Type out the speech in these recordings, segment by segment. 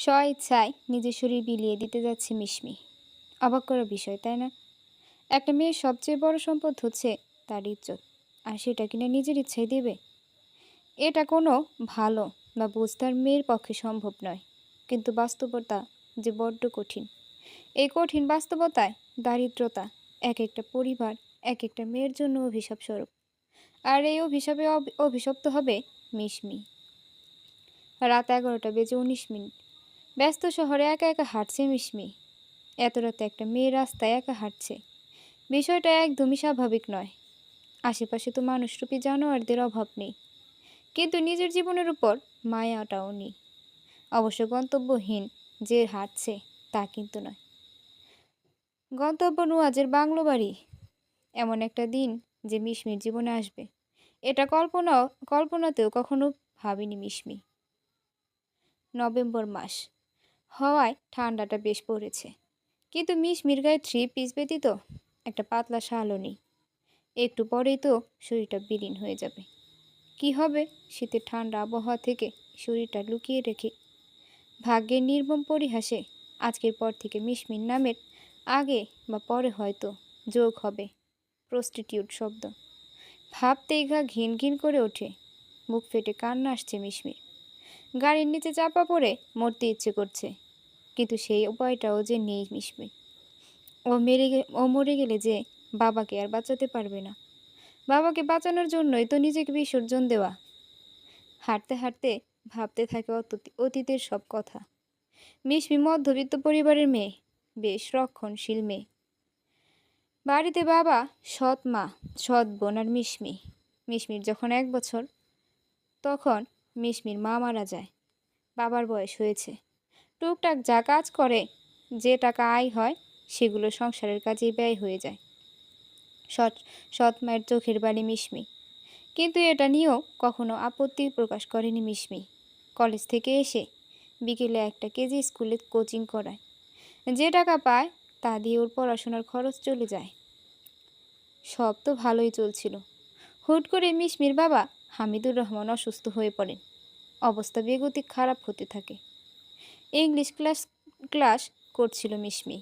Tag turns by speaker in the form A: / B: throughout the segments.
A: স্বইচ্ছায় নিজের শরীর বিলিয়ে দিতে যাচ্ছে মিশমি। অবাক করা বিষয়, তাই না? একটা মেয়ের সবচেয়ে বড় সম্পদ হচ্ছে তার ইজ্জত, আর সেটা কিনা নিজের ইচ্ছায় দেবে। এটা কোনো ভালো বা বুঝতার মেয়ের পক্ষে সম্ভব নয়। কিন্তু বাস্তবতা যে বড্ড কঠিন। এই কঠিন বাস্তবতায় দারিদ্রতা এক একটা পরিবার, এক একটা মেয়ের জন্য অভিশাপ স্বরূপ। আর এই অভিশাপে অভিশপ্ত হবে মিশমি। রাত 11:19। ব্যস্ত শহরে একা একা হাঁটছে মিশমি। এত রাতে একটা মেয়ে রাস্তায় একা হাঁটছে, বিষয়টা একদমই স্বাভাবিক নয়। আশেপাশে তো মানুষরূপী জানোয়ারদের অভাব নেই, কিন্তু নিজের জীবনের উপর মায়াটাও নেই। অবশ্য গন্তব্যহীন যে হাঁটছে তা কিন্তু নয়। গন্তব্য নুয়াজের বাংলো বাড়ি। এমন একটা দিন যে মিশমির জীবনে আসবে, এটা কল্পনাতেও কখনো ভাবিনি মিশমি। নভেম্বর মাস হওয়ায় ঠান্ডাটা বেশ পড়েছে, কিন্তু মিশমির গায়ে থ্রি পিস ব্যতীত একটা পাতলা শালও নেই। একটু পরেই তো শরীরটা বিলীন হয়ে যাবে। কি হবে শীতের ঠান্ডা আবহাওয়া থেকে শরীরটা লুকিয়ে রেখে? ভাগ্যের নির্মম পরিহাসে আজকের পর থেকে মিশমির নামের আগে বা পরে হয়তো যোগ হবে প্রস্টিটিউট শব্দ। ভাবতেই গা ঘিন ঘিন করে ওঠে, মুখ ফেটে কান্না আসছে মিশমির। গাড়ির নিচে চাপা পড়ে মরতে ইচ্ছে করছে, কিন্তু সেই উপায়টাও যে নেই মিশমির। ও মরে গেলে যে বাবাকে আর বাঁচাতে পারবে না। বাবাকে বাঁচানোর জন্যই তো নিজেকে বিসর্জন দেওয়া। হাঁটতে হাঁটতে ভাবতে থাকে অতীতের সব কথা। মিশমি মধ্যবিত্ত পরিবারের মেয়ে, বেশ রক্ষণশীল মেয়ে। বাড়িতে বাবা, সৎ মা, সৎ বোন আর মিশমি। মিশমির যখন 1 বছর, তখন মিশমির মা মারা যায়। বাবার বয়স হয়েছে। টুকটাক যা কাজ করে, যে টাকা আয় হয়, সেগুলো সংসারের কাজেই ব্যয় হয়ে যায়। সৎ সৎ মায়ের চোখের বালি মিশমি। কিন্তু এটা নিয়েও কখনো আপত্তি প্রকাশ করেনি মিশমি। কলেজ থেকে এসে বিকেলে একটা কেজি স্কুলে কোচিং করায়। যে টাকা পায় তা দিয়ে ওর পড়াশোনার খরচ চলে যায়। সব তো ভালোই চলছিল। হুট করে মিশমির বাবা হামিদুর রহমান অসুস্থ হয়ে পড়েন। অবস্থা বেগতিক খারাপ হতে থাকে। ইংলিশ ক্লাস করছিল মিশমি।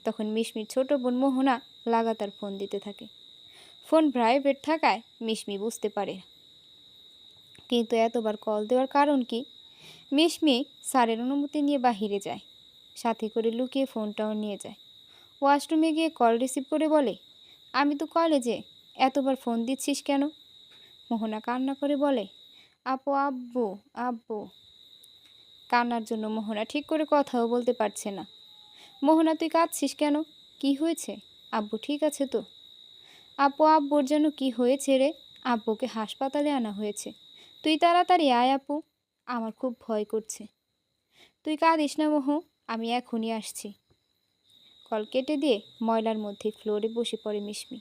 A: তখন মিশমির ছোট বোন মোহনা লাগাতার ফোন দিতে থাকে। ফোন প্রাইভেট থাকায় মিশমি বুঝতে পারে, কিন্তু এতবার কল দেওয়ার কারণ কি? মিশমি স্যারের অনুমতি নিয়ে বাহিরে যায়, সাথে করে লুকিয়ে ফোনটাও নিয়ে যায়। ওয়াশরুমে গিয়ে কল রিসিভ করে বলে, আমি তো কলেজে, এতবার ফোন দিচ্ছিস কেন? মোহনা কান্না করে বলে, আপু, আব্বু, আব্বু। কান্নার জন্য মোহনা ঠিক করে কথাও বলতে পারছে না। মোহনা, তুই কাঁদছিস কেন? কি হয়েছে? আব্বু ঠিক আছে তো? আপু, আব্বুর যেন কি হয়েছে রে? আব্বুকে হাসপাতালে আনা হয়েছে। তুই তাড়াতাড়ি আয় আপু, আমার খুব ভয় করছে। তুই কাঁদিস না মোহু, আমি এখনই আসছি। কল কেটে দিয়ে ময়লার মধ্যে ফ্লোরে বসে পড়ে মিশমি।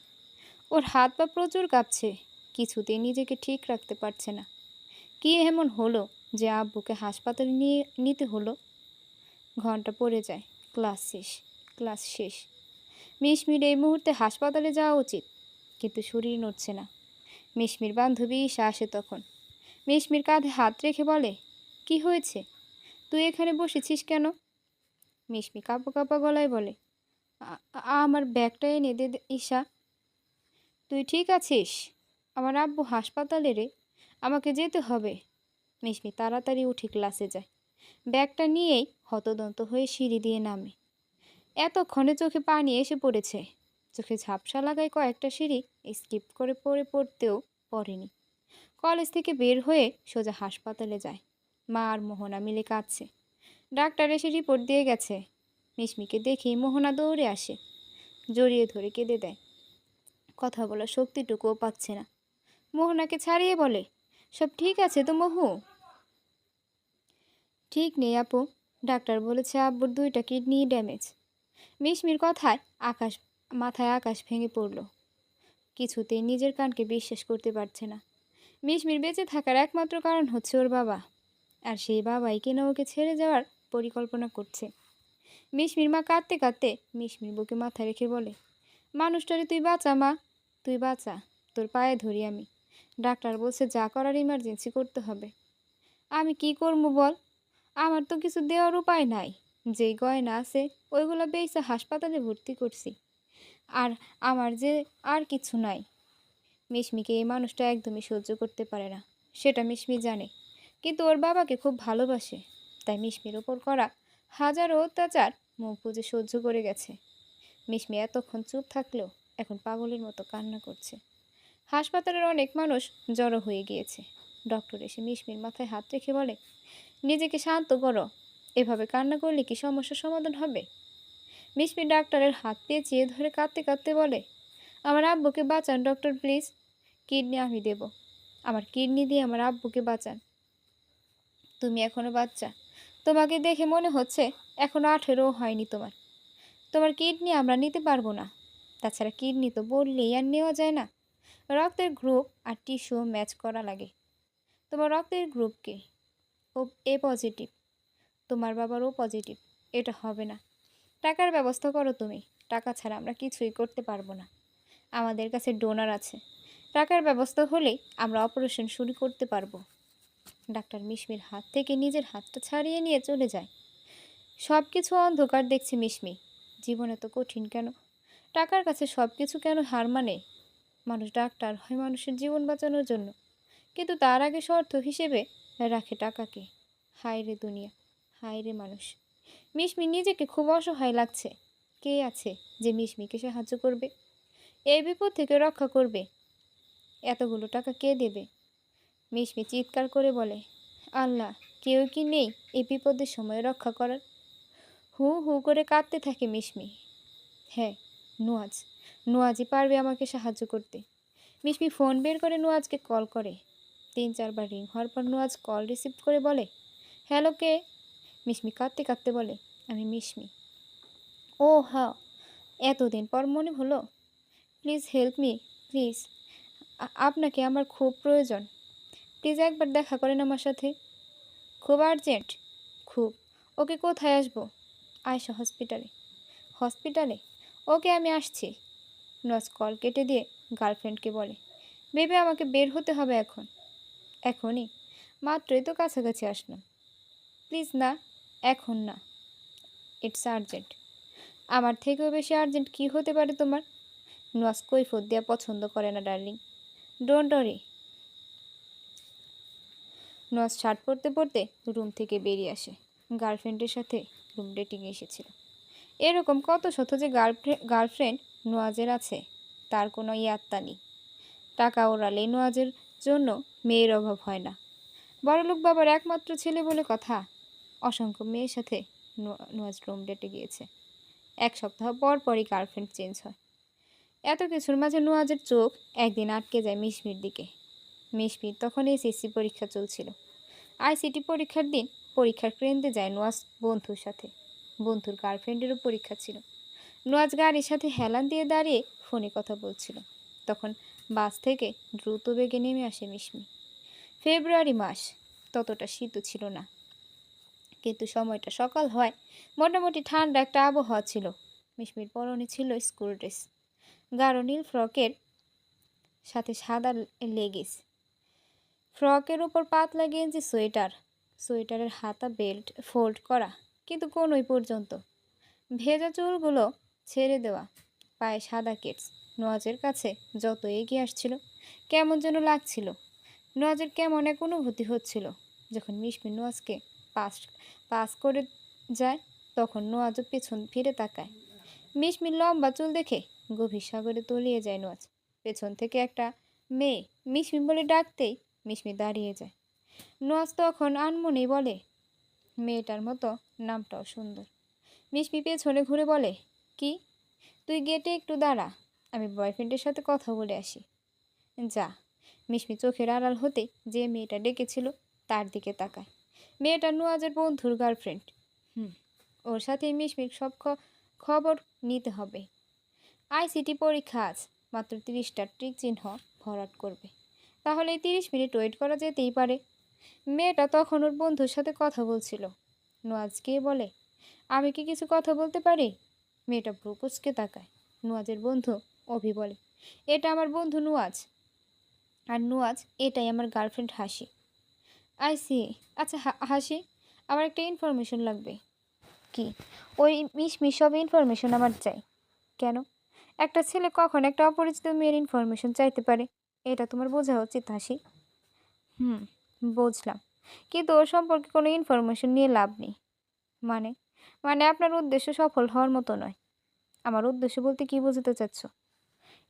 A: ওর হাত পা প্রচুর কাঁপছে, কিছুতেই নিজেকে ঠিক রাখতে পারছে না। কি এমন হলো যে আব্বুকে হাসপাতালে নিতে হলো? ঘন্টা পড়ে যায়। ক্লাস শেষ। মিশমির এই মুহূর্তে হাসপাতালে যাওয়া উচিত, কিন্তু শরীর নড়ছে না। মিশমির বান্ধবী ঈশা আসে তখন। মিশমির কাঁধে হাত রেখে বলে, কি হয়েছে? তুই এখানে বসেছিস কেন? মিশমি কাঁপা কাঁপা গলায় বলে, আমার ব্যাগটা এনে দে ঈশা। তুই ঠিক আছিস? আমার আব্বু হাসপাতালে রে, আমাকে যেতে হবে। মিশমি তাড়াতাড়ি উঠে ক্লাসে যায়। ব্যাগটা নিয়েই হতদন্ত হয়ে সিঁড়ি দিয়ে নামে। এতক্ষণে চোখে পানি এসে পড়েছে। চোখে ঝাপসা লাগায় কয়েকটা সিঁড়ি স্কিপ করে পড়তেও পড়েনি। কলেজ থেকে বের হয়ে সোজা হাসপাতালে যায়। মা আর মোহনা মিলে কাঁদছে। ডাক্তার এসে রিপোর্ট দিয়ে গেছে। মিশমিকে দেখেই মোহনা দৌড়ে আসে, জড়িয়ে ধরে কেঁদে দেয়। কথা বলার শক্তিটুকুও পাচ্ছে না। মোহনাকে ছাড়িয়ে বলে, সব ঠিক আছে তো মহু? ঠিক নেই আপু, ডাক্তার বলেছে আব্বুর 2টা কিডনি ড্যামেজ। মিশমির কথায় মাথায় আকাশ ভেঙে পড়ল। কিছুতেই নিজের কানকে বিশ্বাস করতে পারছে না। মিশমির বেঁচে থাকার একমাত্র কারণ হচ্ছে ওর বাবা, আর সেই বাবাই কিনা ওকে ছেড়ে যাওয়ার পরিকল্পনা করছে। মিশমির মা কাঁদতে কাঁদতে মিশমির বুকে মাথা রেখে বলে, মানুষটারে তুই বাঁচা মা, তুই বাঁচা, তোর পায়ে ধরি আমি। ডাক্তার বলছে যা করার ইমার্জেন্সি করতে হবে। আমি কি করবো বল? আমার তো কিছু দেওয়ার উপায় নাই। যেই গয়না আছে ওইগুলো বেইচা হাসপাতালে ভর্তি করছি। আর আমার যে আর কিছু নাই। মিশমিকে এই মানুষটা একদমই সহ্য করতে পারে না, সেটা মিশমি জানে। কিন্তু ওর বাবাকে খুব ভালোবাসে, তাই মিশমির ওপর করা হাজারো অত্যাচার মুখ বুজে সহ্য করে গেছে। মিশমি এতক্ষণ চুপ থাকলেও এখন পাগলের মতো কান্না করছে। হাসপাতালের অনেক মানুষ জড়ো হয়ে গিয়েছে। ডক্টর এসে মিশমির মাথায় হাত রেখে বলে, নিজেকে শান্ত করো, এভাবে কান্না করলে কি সমস্যার সমাধান হবে? মিশমি ডাক্তারের হাত পেঁচিয়ে ধরে কাঁদতে কাঁদতে বলে, আমার আব্বুকে বাঁচান ডক্টর প্লিজ। কিডনি আমি দেব। আমার কিডনি দিয়ে আমার আব্বুকে বাঁচান। তুমি এখনো বাচ্চা, তোমাকে দেখে মনে হচ্ছে এখনো 18ও হয়নি তোমার। তোমার কিডনি আমরা নিতে পারবো না। তাছাড়া কিডনি তো বললেই আর নেওয়া যায় না। রক্তের গ্রুপ আর টিস্যু ম্যাচ করা লাগে। তোমার রক্তের গ্রুপ কি? ও এ পজিটিভ। তোমার বাবার ও পজিটিভ। এটা হবে না। টাকার ব্যবস্থা করো তুমি। টাকা ছাড়া আমরা কিছুই করতে পারবো না। আমাদের কাছে ডোনার আছে। টাকার ব্যবস্থা হলেই আমরা অপারেশন শুরু করতে পারবো। ডাক্তার মিশমির হাত থেকে নিজের হাতটা ছাড়িয়ে নিয়ে চলে যায়। সব কিছু অন্ধকার দেখছে মিশমি। জীবন এত কঠিন কেন? টাকার কাছে সব কিছু কেন হার মানে? মানুষ ডাক্তার হয় মানুষের জীবন বাঁচানোর জন্য, কিন্তু তার আগে শর্ত হিসেবে রাখে টাকাকে। হায় রে দুনিয়া, হায় রে মানুষ। মিশমি নিজেকে খুব অসহায় লাগছে। কে আছে যে মিশমিকে সাহায্য করবে, এই বিপদ থেকে রক্ষা করবে? এতগুলো টাকা কে দেবে? মিশমি চিৎকার করে বলে, আল্লাহ, কেউ কি নেই এই বিপদের সময় রক্ষা করার? হু হু করে কাঁদতে থাকে মিশমি। হ্যাঁ, নুয়াজ। নুয়াজই পারবে আমাকে সাহায্য করতে। মিশমি ফোন বের করে নুয়াজকে কল করে। 3-4 বার রিং হওয়ার পর নুয়াজ কল রিসিভ করে বলে, হ্যালো কে? মিশমি কাঁদতে কাঁদতে বলে, আমি মিশমি। ও হ্যাঁ, এতদিন পর মনে হলো। Please help me, please. আপনাকে আমার খুব প্রয়োজন। প্লিজ একবার দেখা করেন আমার সাথে। খুব আর্জেন্ট? খুব। ওকে, কোথায় আসবো? আয়শা হসপিটালে। হসপিটালে? ওকে, আমি আসছি। নজ কল কেটে দিয়ে গার্লফ্রেন্ডকে বলে, ভেবে আমাকে বের হতে হবে এখন। এখনই? মাত্রই তো কাছাকাছি আসলাম। প্লিজ না, এখন না। It's urgent. আমার থেকেও বেশি আর্জেন্ট কী হতে পারে তোমার? নজ কৈফত দেওয়া পছন্দ করে না ডার্লিং। Don't worry. নজ শার্ট পরতে পরতে রুম থেকে বেরিয়ে আসে। গার্লফ্রেন্ডের সাথে রুম ডেটিংয়ে এসেছিল। এরকম কত শত যে গার্লফ্রেন্ড নোয়াজের আছে, তার কোনো ইয়াত্তা নেই। টাকা ওড়ালেই নোয়াজের জন্য মেয়ের অভাব হয় না। বড়লোক বাবার একমাত্র ছেলে বলে কথা। অসংখ্য মেয়ের সাথে নোয়াজ রুম ডেটে গিয়েছে। 1 সপ্তাহ পর পরই গার্লফ্রেন্ড চেঞ্জ হয়। এত কিছুর মাঝে নোয়াজের চোখ একদিন আটকে যায় মিশমির দিকে। মিশমির তখন এসএসসি পরীক্ষা চলছিল। আইসিটি পরীক্ষার দিন পরীক্ষার কেন্দ্রে যায় নোয়াজ বন্ধুর সাথে। বন্ধুর গার্লফ্রেন্ডেরও পরীক্ষা ছিল। নোয়াজ গাড়ির সাথে হেলান দিয়ে দাঁড়িয়ে ফোনে কথা বলছিল। তখন বাস থেকে দ্রুত বেগে নেমে আসে মিশমি। ফেব্রুয়ারি মাস, ততটা শীতও ছিল না, কিন্তু সময়টা সকাল হয়। মোটামুটি ঠান্ডা একটা আবহাওয়া ছিল। মিশমির পরনে ছিল স্কুল ড্রেস, গাঢ় নীল ফ্রকের সাথে সাদা লেগিস। ফ্রকের উপর পাতলা গেঞ্জি সোয়েটার। সোয়েটারের হাতা বেল্ট ফোল্ড করা, কিন্তু কোনই পর্যন্ত। ভেজা চুলগুলো ছেড়ে দেওয়া, পায়ে সাদা কেটস। নোয়াজের কাছে যত এগিয়ে আসছিল কেমন যেন লাগছিল। নোয়াজের কেমন এক অনুভূতি হচ্ছিল। যখন মিশমি নোয়াজকে পাস পাস করে যায়, তখন নোয়াজও পেছন ফিরে তাকায়। মিশমির লম্বা চুল দেখে গভীর সাগরে তলিয়ে যায় নোয়াজ। পেছন থেকে একটা মেয়ে মিশমি বলে ডাকতেই মিশমি দাঁড়িয়ে যায়। নোয়াজ তখন আনমনেই বলে, মেয়েটার মতো নামটাও সুন্দর। মিশমি পেছনে ঘুরে বলে, কি? তুই গেটে একটু দাঁড়া, আমি বয়ফ্রেন্ডের সাথে কথা বলে আসি। যা। মিশমি চোখের আড়াল হতে যে মেয়েটা ডেকেছিল তার দিকে তাকায়। মেয়েটা নুয়াজের বন্ধুর গার্লফ্রেন্ড। ওর সাথে মিশমির সব খবর নিতে হবে। আইসিটি পরীক্ষা আজ, মাত্র 30টা টিক চিহ্ন ভরাট করবে। তাহলে 30 মিনিট ওয়েট করা যেতেই পারে। মেয়েটা তখন ওর বন্ধুর সাথে কথা বলছিল। নুয়াজকে বলে, আমি কি কিছু কথা বলতে পারি? মেয়েটা ভ্রু কুঁচকে তাকায়। নুয়াজের বন্ধু অভি বলে, এটা আমার বন্ধু নুয়াজ। আর নুয়াজ, এটাই আমার গার্লফ্রেন্ড হাসি। আইসি। আচ্ছা হাসি, আমার একটা ইনফরমেশন লাগবে। কি? ওই মিশমি সব ইনফরমেশন আমার চাই। কেন? একটা ছেলে কখন একটা অপরিচিত মেয়ের ইনফরমেশন চাইতে পারে? এটা তোমার বোঝা উচিত, হাসি। হুম, বুঝলাম। কিন্তু ওর সম্পর্কে কোনো ইনফরমেশন নিয়ে লাভ নেই। মানে? মানে আপনার উদ্দেশ্য সফল হওয়ার মতো নয়। আমার উদ্দেশ্য বলতে কি বোঝাতে চাচ্ছ?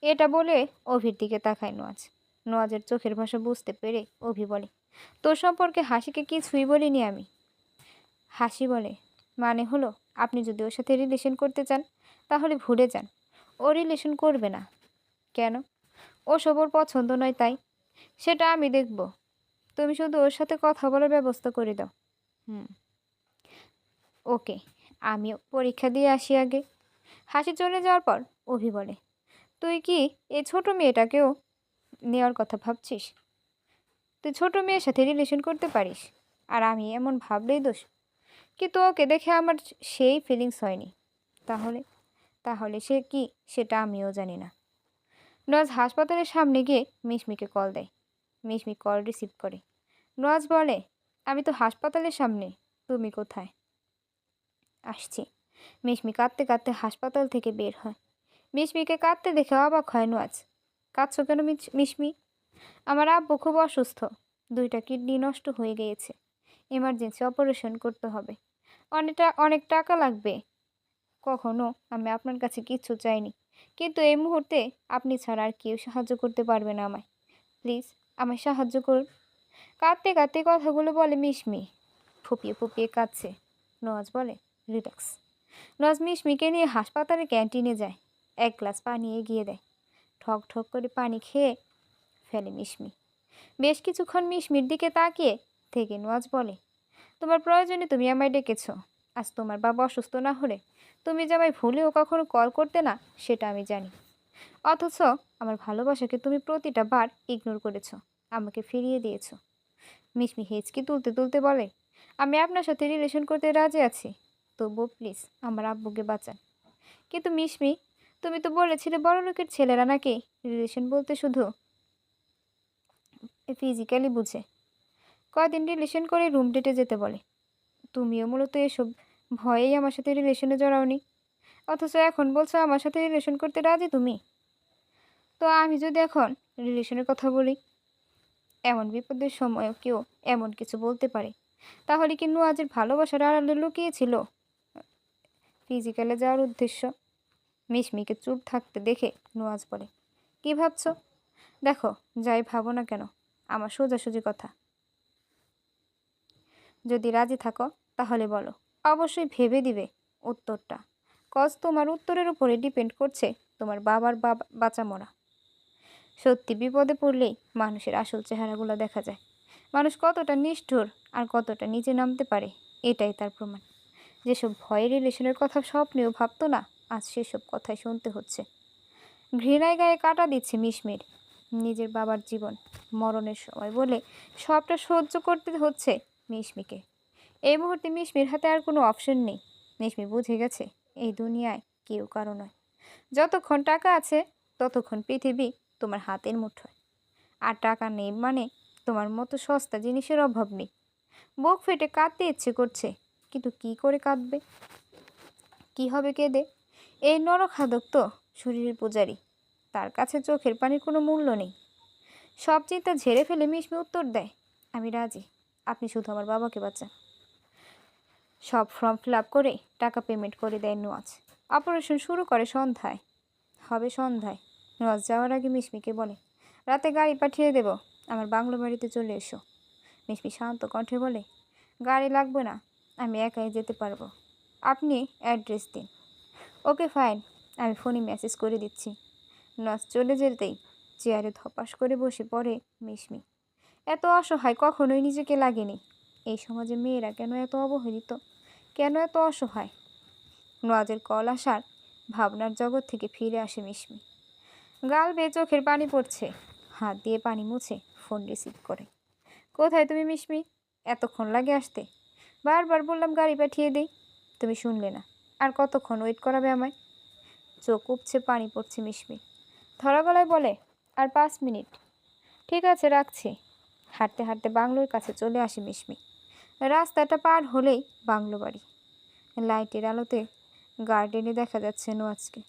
A: এটা বলে অভির দিকে তাকায় নোয়াজ। নোয়াজের চোখের ভাষা বুঝতে পেরে অভি বলে, তোর সম্পর্কে হাসিকে কিছুই বলিনি আমি। হাসি বলে, মানে হলো, আপনি যদি ওর সাথে রিলেশন করতে চান তাহলে ভুলে যান। ও রিলেশন করবে না। কেন? ওসব ওর পছন্দ নয় তাই। সেটা আমি দেখব। তুমি শুধু ওর সাথে কথা বলার ব্যবস্থা করে দাও। হুম, ওকে। আমিও পরীক্ষা দিয়ে আসি আগে। হাসি চলে যাওয়ার পর অভি বলে, তুই কি এই ছোট মেয়েটাকেও নেওয়ার কথা ভাবছিস? তুই ছোট মেয়ের সাথে রিলেশন করতে পারিস, আর আমি এমন ভাবলেই দোষ? কিন্তু ওকে দেখে আমার সেই ফিলিংস হয়নি। তাহলে? তাহলে সে কি, সেটা আমিও জানি না। নওয়াজ হাসপাতালের সামনে গিয়ে মিশমিকে কল দেয়। মিশমি কল রিসিভ করে। নওয়াজ বলে, আমি তো হাসপাতালের সামনে। তুমি কোথায়? আসছি। মিশমি কাঁদতে কাঁদতে হাসপাতাল থেকে বের হয়। মিশমিকে কাঁদতে দেখে অবাক হয় নওয়াজ। কাঁদছো কেন মিশমি? আমার আব্বু খুব অসুস্থ। দুইটা কিডনি নষ্ট হয়ে গিয়েছে। এমার্জেন্সি অপারেশন করতে হবে। অনেক টাকা লাগবে। কখনো আমি আপনার কাছে কিচ্ছু চাইনি, কিন্তু এই মুহূর্তে আপনি ছাড়া আর কেউ সাহায্য করতে পারবে না আমায়। প্লিজ আমায় সাহায্য করুন। কাঁদতে কাঁদতে কথাগুলো বলে মিশমি। ফুপিয়ে ফুপিয়ে কাঁদছে। নওয়াজ বলে, রিল্যাক্স। নওয়াজ মিশমিকে নিয়ে হাসপাতালের ক্যান্টিনে যায়। এক গ্লাস পানি এগিয়ে দেয়। ঠক ঠক করে পানি খেয়ে ফেলে মিশমি। বেশ কিছুক্ষণ মিশমির দিকে তাকিয়ে থেকে নওয়াজ বলে, তোমার প্রয়োজনে তুমি আমায় ডেকেছ। আজ তোমার বাবা অসুস্থ না হলে তুমি যে আমায় ভুলেও কখনো কল করতে না, সেটা আমি জানি। অথচ আমার ভালোবাসাকে তুমি প্রতিটা বার ইগনোর করেছ, আমাকে ফিরিয়ে দিয়েছ। মিশমি হেঁচকি তুলতে তুলতে বলে, আমি আপনার সাথে রিলেশন করতে রাজি আছি, তবুও প্লিজ আমার আব্বুকে বাঁচান। কিন্তু মিশমি, তুমি তো বলেছিলে বড়লোকের ছেলেরা নাকি রিলেশন বলতে শুধু ফিজিক্যালি বুঝে। কয়দিন রিলেশন করে রুম ডেটে যেতে বলে। তুমিও মূলত এসব ভয়েই আমার সাথে রিলেশনে জড়াওনি। অথচ এখন বলছো আমার সাথে রিলেশন করতে রাজি তুমি। তো আমি যদি এখন রিলেশনের কথা বলি, এমন বিপদের সময়ও কেউ এমন কিছু বলতে পারে, তাহলে কি নুয়াজের ভালোবাসার আড়ালে লুকিয়েছিল ফিজিক্যালে যাওয়ার উদ্দেশ্য? মিশমিকে চুপ থাকতে দেখে নুয়াজ বলে, কি ভাবছো? দেখো, যাই ভাবো না কেন, আমার সোজাসুজি কথা। যদি রাজি থাকো তাহলে বলো। অবশ্যই ভেবে দিবে উত্তরটা, কজ তোমার উত্তরের উপরে ডিপেন্ড করছে তোমার বাবার বাঁচা মরা। সত্যি বিপদে পড়লেই মানুষের আসল চেহারাগুলো দেখা যায়। মানুষ কতটা নিষ্ঠুর আর কতটা নিচে নামতে পারে, এটাই তার প্রমাণ। যেসব ভয়ের রিলেশনের কথা স্বপ্নেও ভাবতো না, আজ সেসব কথাই শুনতে হচ্ছে। ঘৃণায় গায়ে কাটা দিচ্ছে মিশমির। নিজের বাবার জীবন মরণের সময় বলে সবটা সহ্য করতে হচ্ছে মিশমিকে। এই মুহূর্তে মিশমির হাতে আর কোনো অপশন নেই। মিশমি বুঝে গেছে এই দুনিয়ায় কেউ কারো নয়। যতক্ষণ টাকা আছে ততক্ষণ পৃথিবী তোমার হাতের মুঠোয়। আর টাকা নেই মানে তোমার মতো সস্তা জিনিসের অভাব নেই। বুক ফেটে কাঁদতে ইচ্ছে করছে, কিন্তু কি করে কাঁদবে? কি হবে কেঁদে? এই নরখাদক তো শরীরের পূজারী, তার কাছে চোখের পানির কোনো মূল্য নেই। সব চিন্তা ঝেড়ে ফেলে মিশমি উত্তর দেয়, আমি রাজি, আপনি শুধু আমার বাবাকে বাঁচান। সব ফর্ম ফিল আপ করে টাকা পেমেন্ট করে দেয় নওয়াজ। অপারেশন শুরু করে সন্ধ্যায়। নওয়াজ যাওয়ার আগে মিশমিকে বলে, রাতে গাড়ি পাঠিয়ে দেব, আমার বাংলো বাড়িতে চলে এসো। মিশমি শান্ত কণ্ঠে বলে, গাড়ি লাগবে না, আমি একাই যেতে পারবো, আপনি অ্যাড্রেস দিন। ওকে ফাইন, আমি ফোনে মেসেজ করে দিচ্ছি। নওয়াজ চলে যেতেই চেয়ারে ধপাস করে বসে পড়ে মিশমি। এত অসহায় কখনোই নিজেকে লাগেনি। এই সমাজে মেয়েরা কেন এত অবহেলিত, কেন এত অসহায়? নওয়াজের কল আসার ভাবনার জগৎ থেকে ফিরে আসে মিশমি। গাল বেয়ে চোখের পানি পড়ছে, হাত দিয়ে পানি মুছে ফোন রিসিভ করে। কোথায় তুমি মিশমি? এতক্ষণ লাগে আসতে? বারবার বললাম গাড়ি পাঠিয়ে দেই, তুমি শুনলে না। আর কতক্ষণ ওয়েট করাবে আমায়? চোখ উপছে পানি পড়ছে মিশমি। ধরা গলায় বলে, আর 5 মিনিট। ঠিক আছে, রাখছি। হাঁটতে হাঁটতে বাংলোর কাছে চলে আসে মিশমি। রাস্তাটা পার হলেই বাংলো বাড়ি। লাইটের আলোতে গার্ডেনে দেখা যাচ্ছে নোয়াজকে।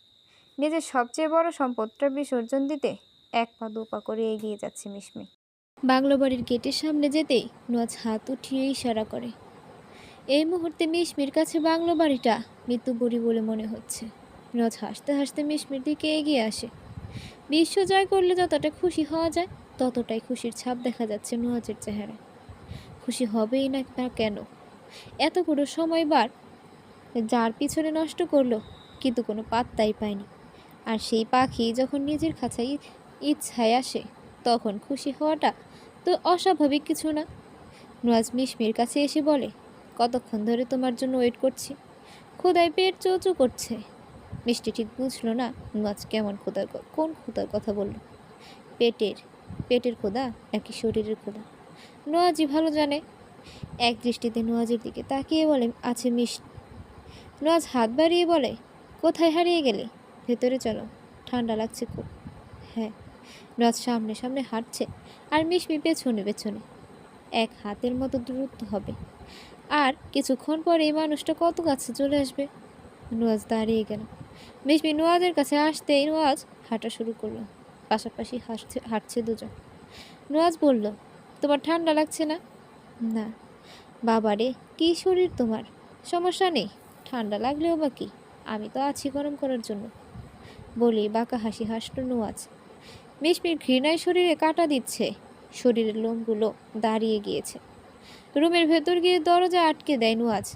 A: নিজের সবচেয়ে বড় সম্পদটা বিসর্জন দিতে এক পা দু পা করে এগিয়ে যাচ্ছে মিশমি। বাংলো বাড়ির গেটের সামনে যেতেই নোয়াজ হাত উঠিয়ে ইশারা করে। এই মুহূর্তে মিশমির কাছে বাংলো বাড়িটা মৃত্যুপুরী বলে মনে হচ্ছে। নোয়াজ হাসতে হাসতে মিশমির দিকে এগিয়ে আসে। বিশ্ব জয় করলে যতটা খুশি হওয়া যায় ততটাই খুশির ছাপ দেখা যাচ্ছে নোয়াজের চেহারায়। খুশি হবেই না কেন? এতগুলো সময় বার যার পিছনে নষ্ট করলো, কিন্তু কোনো পাত্তাই পায়নি। আর সেই পাখি যখন নিজের খাঁচায় ইচ্ছায় আসে, তখন খুশি হওয়াটা তো অস্বাভাবিক কিছু না। নোয়াজ মিশমির কাছে এসে বলে, কতক্ষণ ধরে তোমার জন্য ওয়েট করছি, ক্ষুধায় পেট চৌচু করছে। মিষ্টি ঠিক বুঝলো না নোয়াজ কোন ক্ষুধার কথা বলল। পেটের পেটের ক্ষুধা নাকি শরীরের ক্ষুধা নোয়াজই ভালো জানে। এক দৃষ্টিতে নোয়াজের দিকে তাকিয়ে বলে, আছে মিষ্টি। নোয়াজ হাত বাড়িয়ে বলে, কোথায় হারিয়ে গেলে? ভেতরে চলো, ঠান্ডা লাগছে খুব। হ্যাঁ। নোয়াজ সামনে সামনে হাঁটছে আর মিশমি পেছনে পেছনে। এক হাতের মতো দূরত্ব হবে, আর কিছুক্ষণ পরে এই মানুষটা কত কাছে চলে আসবে। নোয়াজ দাঁড়িয়ে গেল। মিশমি নোয়াজের কাছে আসতেই নোয়াজ হাঁটা শুরু করলো। পাশাপাশি হাঁটছে দুজন। নোয়াজ বলল, তোমার ঠান্ডা লাগছে না? না। বাবারে, কি শরীর তোমার! সমস্যা নেই, ঠান্ডা লাগলেও বা কি, আমি তো আছি গরম করার জন্য। বলি বাঁকা হাসি হাসল নোয়াজ। মিশমির ঘৃণায় শরীরে কাটা দিচ্ছে। শরীরের লোমগুলো দাঁড়িয়ে গিয়েছে। রুমের ভেতর গিয়ে দরজা আটকে দেয় নোয়াজ।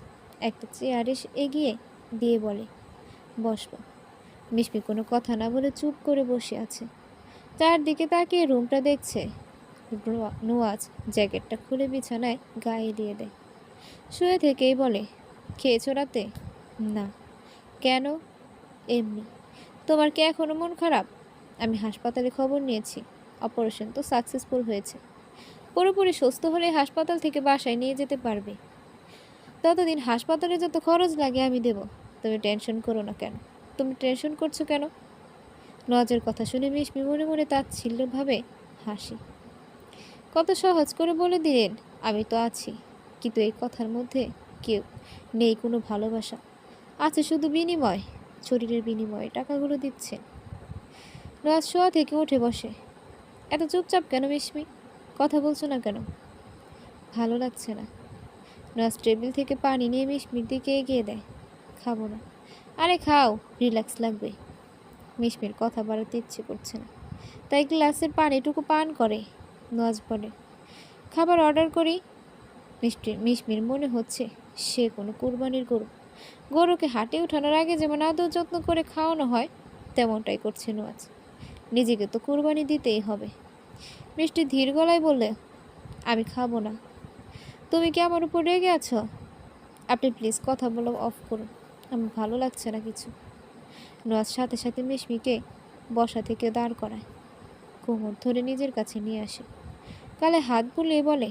A: একটা চেয়ারে এগিয়ে দিয়ে বলে, বসবো। মিশমি কোনো কথা না বলে চুপ করে বসে আছে। চারদিকে তাকিয়ে রুমটা দেখছে। নোয়াজ জ্যাকেটটা খুলে বিছানায় গায়ে দিয়ে দেয়। শুয়ে থেকেই বলে, খেয়েছো রাতে? না। কেন? এমনি। তোমার কি এখনো মন খারাপ? আমি হাসপাতালে খবর নিয়েছি, অপারেশন তো সাকসেসফুল হয়েছে। পুরোপুরি সুস্থ হলে হাসপাতাল থেকে বাসায় নিয়ে যেতে পারবে। ততদিন হাসপাতালে যত খরচ লাগে আমি দেব। তুমি টেনশন করো না। কেন? তুমি টেনশন করছো কেন? নওয়াজের কথা শুনে মিশমি মনে মনে তাচ্ছিল্যভাবে হাসি। কত সহজ করে বলে দিলেন, আমি তো আছি। কিন্তু এই কথার মধ্যে কেউ নেই কোনো ভালোবাসা, আছে শুধু বিনিময়। শরীরের বিনিময়ে টাকাগুলো দিচ্ছে। নওয়াজ শোয়া থেকে উঠে বসে। এত চুপচাপ কেন মিশমি? কথা বলছো না কেন? ভালো লাগছে না। নওয়াজ টেবিল থেকে পানি নিয়ে মিশমির দিকে এগিয়ে দেয়। খাবো না। আরে খাও, রিল্যাক্স লাগবে। মিশমির কথা বাড়াতে ইচ্ছে করছে না, তাই গ্লাসের পানিটুকু পান করে। নওয়াজ বলে, খাবার অর্ডার করি। মিশমির মনে হচ্ছে সে কোনো কুরবানির গরু। গরুকে হাটে ওঠানোর আগে যেমন আদর যত্ন করে খাওয়ানো হয়, তেমনটাই করছে নওয়াজ। নিজেকে তো কুরবানি দিতেই হবে। মিষ্টি ধীর গলায় বললে, আমি খাবো না। তুমি কি আমার উপর রেগে আছো? আপনি প্লিজ কথা বলা অফ করুন, আমার ভালো লাগছে না কিছু। নওয়াজ সাথে সাথে মিশমিকে বসা থেকে দাঁড় করায়, কোমর ধরে নিজের কাছে নিয়ে আসে, গালে হাত বুলিয়ে বলে,